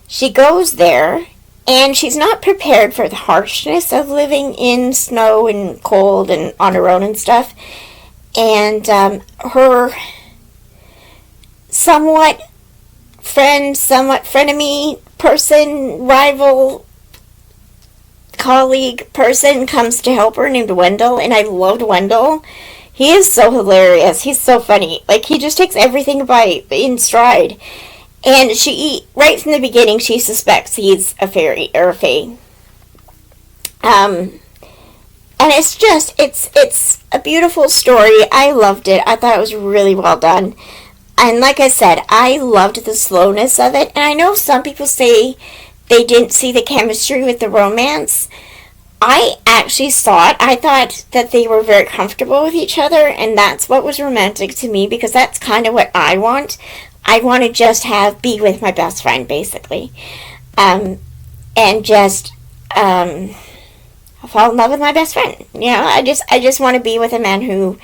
she goes there, and she's not prepared for the harshness of living in snow and cold and on her own and stuff. And her somewhat frenemy person, rival, colleague person comes to help her named Wendell, and I loved Wendell. He is so hilarious. He's so funny. Like, he just takes everything in stride. And right from the beginning, she suspects he's a fairy or a fae. And it's a beautiful story. I loved it. I thought it was really well done. And like I said, I loved the slowness of it. And I know some people say they didn't see the chemistry with the romance. I actually saw it. I thought that they were very comfortable with each other, and that's what was romantic to me, because that's kind of what I want. I want to just be with my best friend, basically. And just fall in love with my best friend. You know, I just want to be with a man who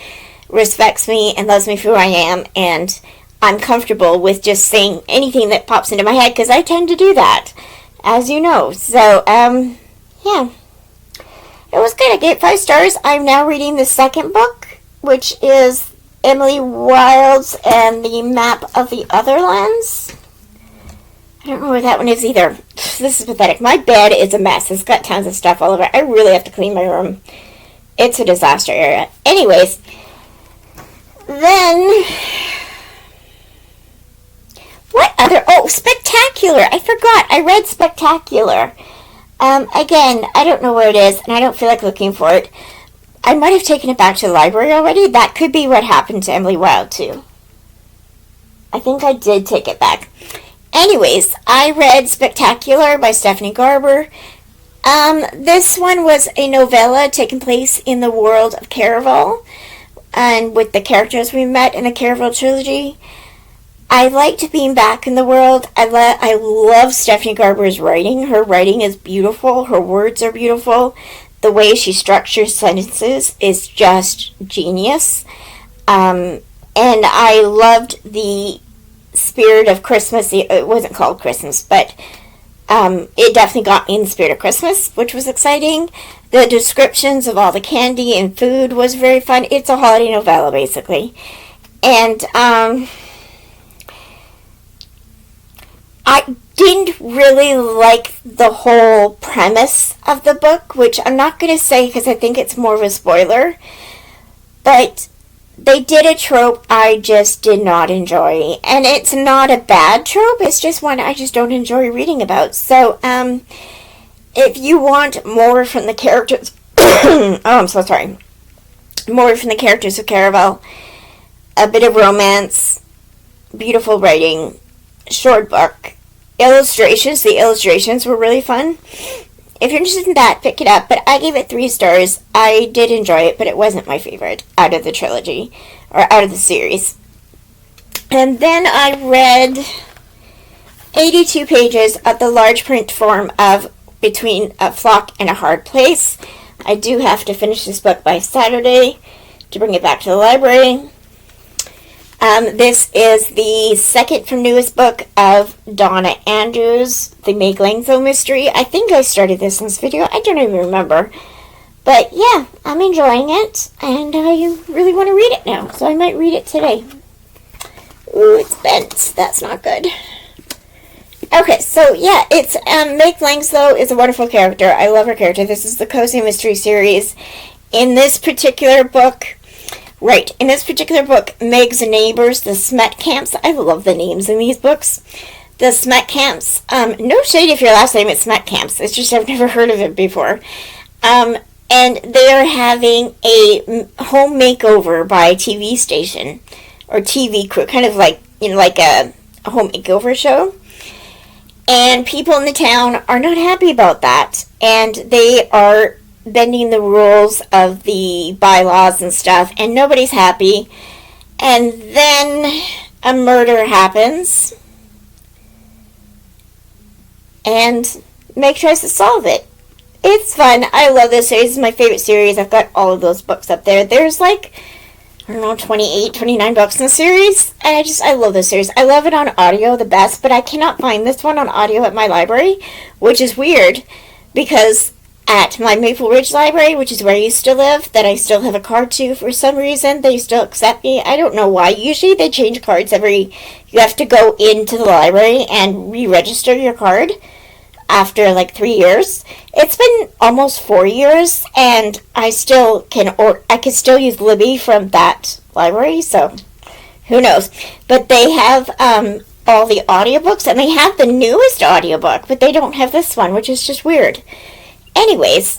respects me and loves me for who I am, and I'm comfortable with just saying anything that pops into my head, because I tend to do that, as you know. So, yeah. It was good. I gave it 5 stars. I'm now reading the second book, which is Emily Wilde's and the Map of the Otherlands. I don't know where that one is either. This is pathetic. My bed is a mess. It's got tons of stuff all over it. I really have to clean my room. It's a disaster area. Anyways, then... what other... oh, Spectacular! I forgot. I read Spectacular. Again, I don't know where it is, and I don't feel like looking for it. I might have taken it back to the library already. That could be what happened to Emily Wilde, too. I think I did take it back. Anyways, I read Spectacular by Stephanie Garber. This one was a novella taking place in the world of Caraval, and with the characters we met in the Caraval trilogy. I liked being back in the world. I love Stephanie Garber's writing. Her writing is beautiful. Her words are beautiful. The way she structures sentences is just genius. And I loved the spirit of Christmas. It wasn't called Christmas, but it definitely got me in the spirit of Christmas, which was exciting. The descriptions of all the candy and food was very fun. It's a holiday novella, basically. And I didn't really like the whole premise of the book, which I'm not going to say because I think it's more of a spoiler. But they did a trope I just did not enjoy. And it's not a bad trope, it's just one I just don't enjoy reading about. So, if you want more from the characters... oh, I'm so sorry. More from the characters of Caraval, a bit of romance, beautiful writing, short book, illustrations. The illustrations were really fun. if you're interested in that, pick it up. But I gave it 3 stars. I did enjoy it, but it wasn't my favorite out of the trilogy, or out of the series. And then I read 82 pages of the large print form of Between a Flock and a Hard Place. I do have to finish this book by Saturday to bring it back to the library. This is the second from newest book of Donna Andrews, the Meg Langso mystery. I think I started this in this video. I don't even remember. But yeah, I'm enjoying it, and I really want to read it now, so I might read it today. Ooh, it's bent. That's not good. Okay, so yeah, it's Meg Langso is a wonderful character. I love her character. This is the Cozy Mystery series. In this particular book, Meg's neighbors, the Smet Camps. I love the names in these books. The Smet Camps. No shade if your last name is Smet Camps. It's just I've never heard of it before. And they are having a home makeover by a TV station or TV crew, kind of like a home makeover show. And people in the town are not happy about that, and they are bending the rules of the bylaws and stuff, and nobody's happy. And then a murder happens, and Meg tries to solve it. It's fun. I love this series. It's my favorite series. I've got all of those books up there. There's like, I don't know, 28, 29 books in the series, and I love this series. I love it on audio the best, but I cannot find this one on audio at my library, which is weird, because at my Maple Ridge library, which is where I used to live, that I still have a card to for some reason, they still accept me. I don't know why. Usually they change cards you have to go into the library and re-register your card after like 3 years. It's been almost 4 years, and I can still use Libby from that library, so who knows. But they have all the audiobooks, and they have the newest audiobook, but they don't have this one, which is just weird. Anyways,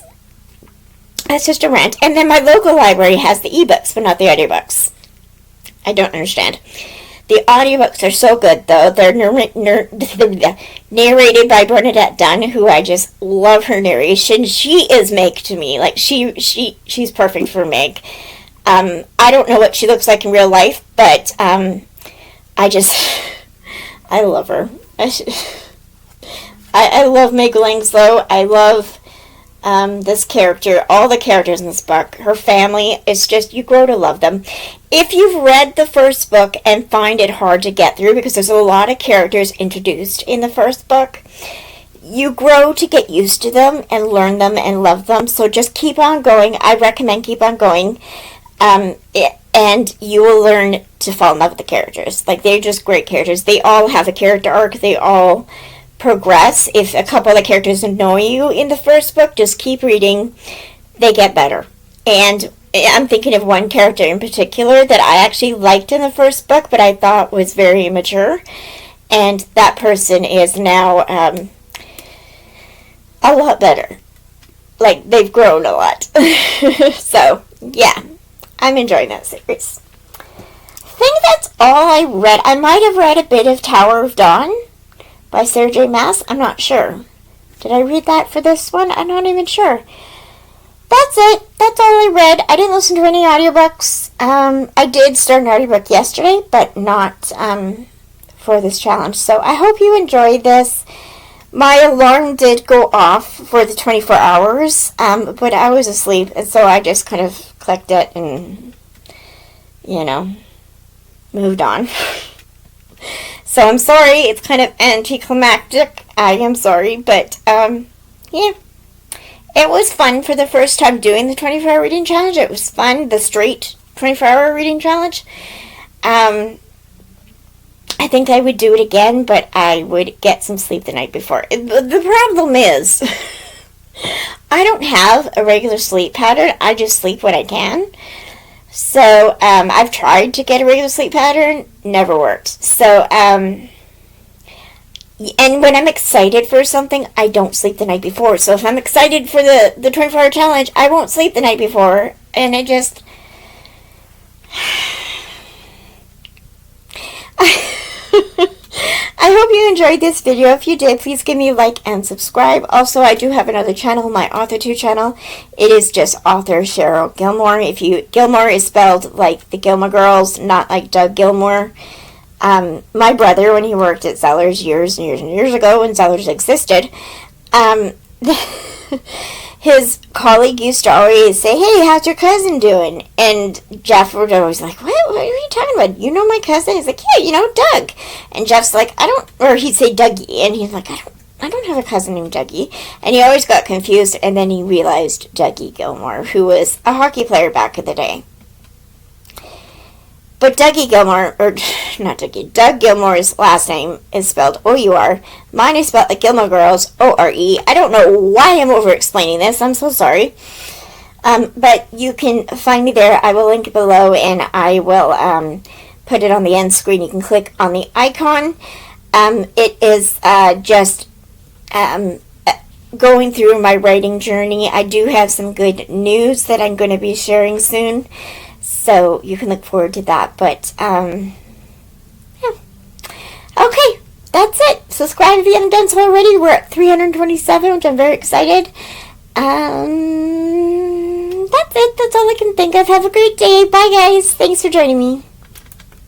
that's just a rant. And then my local library has the ebooks, but not the audiobooks. I don't understand. The audiobooks are so good, though. They're narrated by Bernadette Dunn, who I just love her narration. She is Meg to me. Like, she's perfect for Meg. I don't know what she looks like in real life, but I love her. I love Meg Langso. I love this character, all the characters in this book, her family. It's just, you grow to love them. If you've read the first book and find it hard to get through, because there's a lot of characters introduced in the first book, you grow to get used to them and learn them and love them. So just keep on going. I recommend keep on going. And you will learn to fall in love with the characters. Like, they're just great characters. They all have a character arc. They all progress. If a couple of the characters annoy you in the first book, just keep reading. They get better. And I'm thinking of one character in particular that I actually liked in the first book, but I thought was very immature. And that person is now a lot better. Like, they've grown a lot. So, yeah. I'm enjoying that series. I think that's all I read. I might have read a bit of Tower of Dawn by Sarah J. Maas. I'm not sure. Did I read that for this one? I'm not even sure. That's it. That's all I read. I didn't listen to any audiobooks. I did start an audiobook yesterday, but not for this challenge. So I hope you enjoyed this. My alarm did go off for the 24 hours, but I was asleep, and so I just kind of clicked it and, moved on. So I'm sorry, it's kind of anticlimactic. I am sorry, but, yeah. It was fun for the first time doing the 24-hour reading challenge. It was fun, the straight 24-hour reading challenge. I think I would do it again, but I would get some sleep the night before. The problem is, I don't have a regular sleep pattern. I just sleep when I can. So, I've tried to get a regular sleep pattern. Never worked. So, and when I'm excited for something, I don't sleep the night before. So, if I'm excited for the 24-hour challenge, I won't sleep the night before. And I just... I hope you enjoyed this video. If you did, please give me a like and subscribe. Also, I do have another channel, my authortube channel. It is just author Cheryl Gilmore. Gilmore is spelled like the Gilmore Girls, not like Doug Gilmore. My brother, when he worked at Zellers years and years and years ago, when Zellers existed, his colleague used to always say, "Hey, how's your cousin doing?" And Jeff would always like, what are you talking about? You know my cousin? He's like, yeah, Doug. And Jeff's like, or he'd say Dougie, and he's like, I don't have a cousin named Dougie. And he always got confused, and then he realized Dougie Gilmore, who was a hockey player back in the day. But Doug Gilmore's last name is spelled O-U-R. Mine is spelled like Gilmore Girls, O-R-E. I don't know why I'm over-explaining this. I'm so sorry. But you can find me there. I will link it below, and I will put it on the end screen. You can click on the icon. It is just going through my writing journey. I do have some good news that I'm going to be sharing soon. So you can look forward to that. But, yeah. Okay, that's it. Subscribe if you haven't done so already. We're at 327, which I'm very excited. That's it. That's all I can think of. Have a great day. Bye, guys. Thanks for joining me.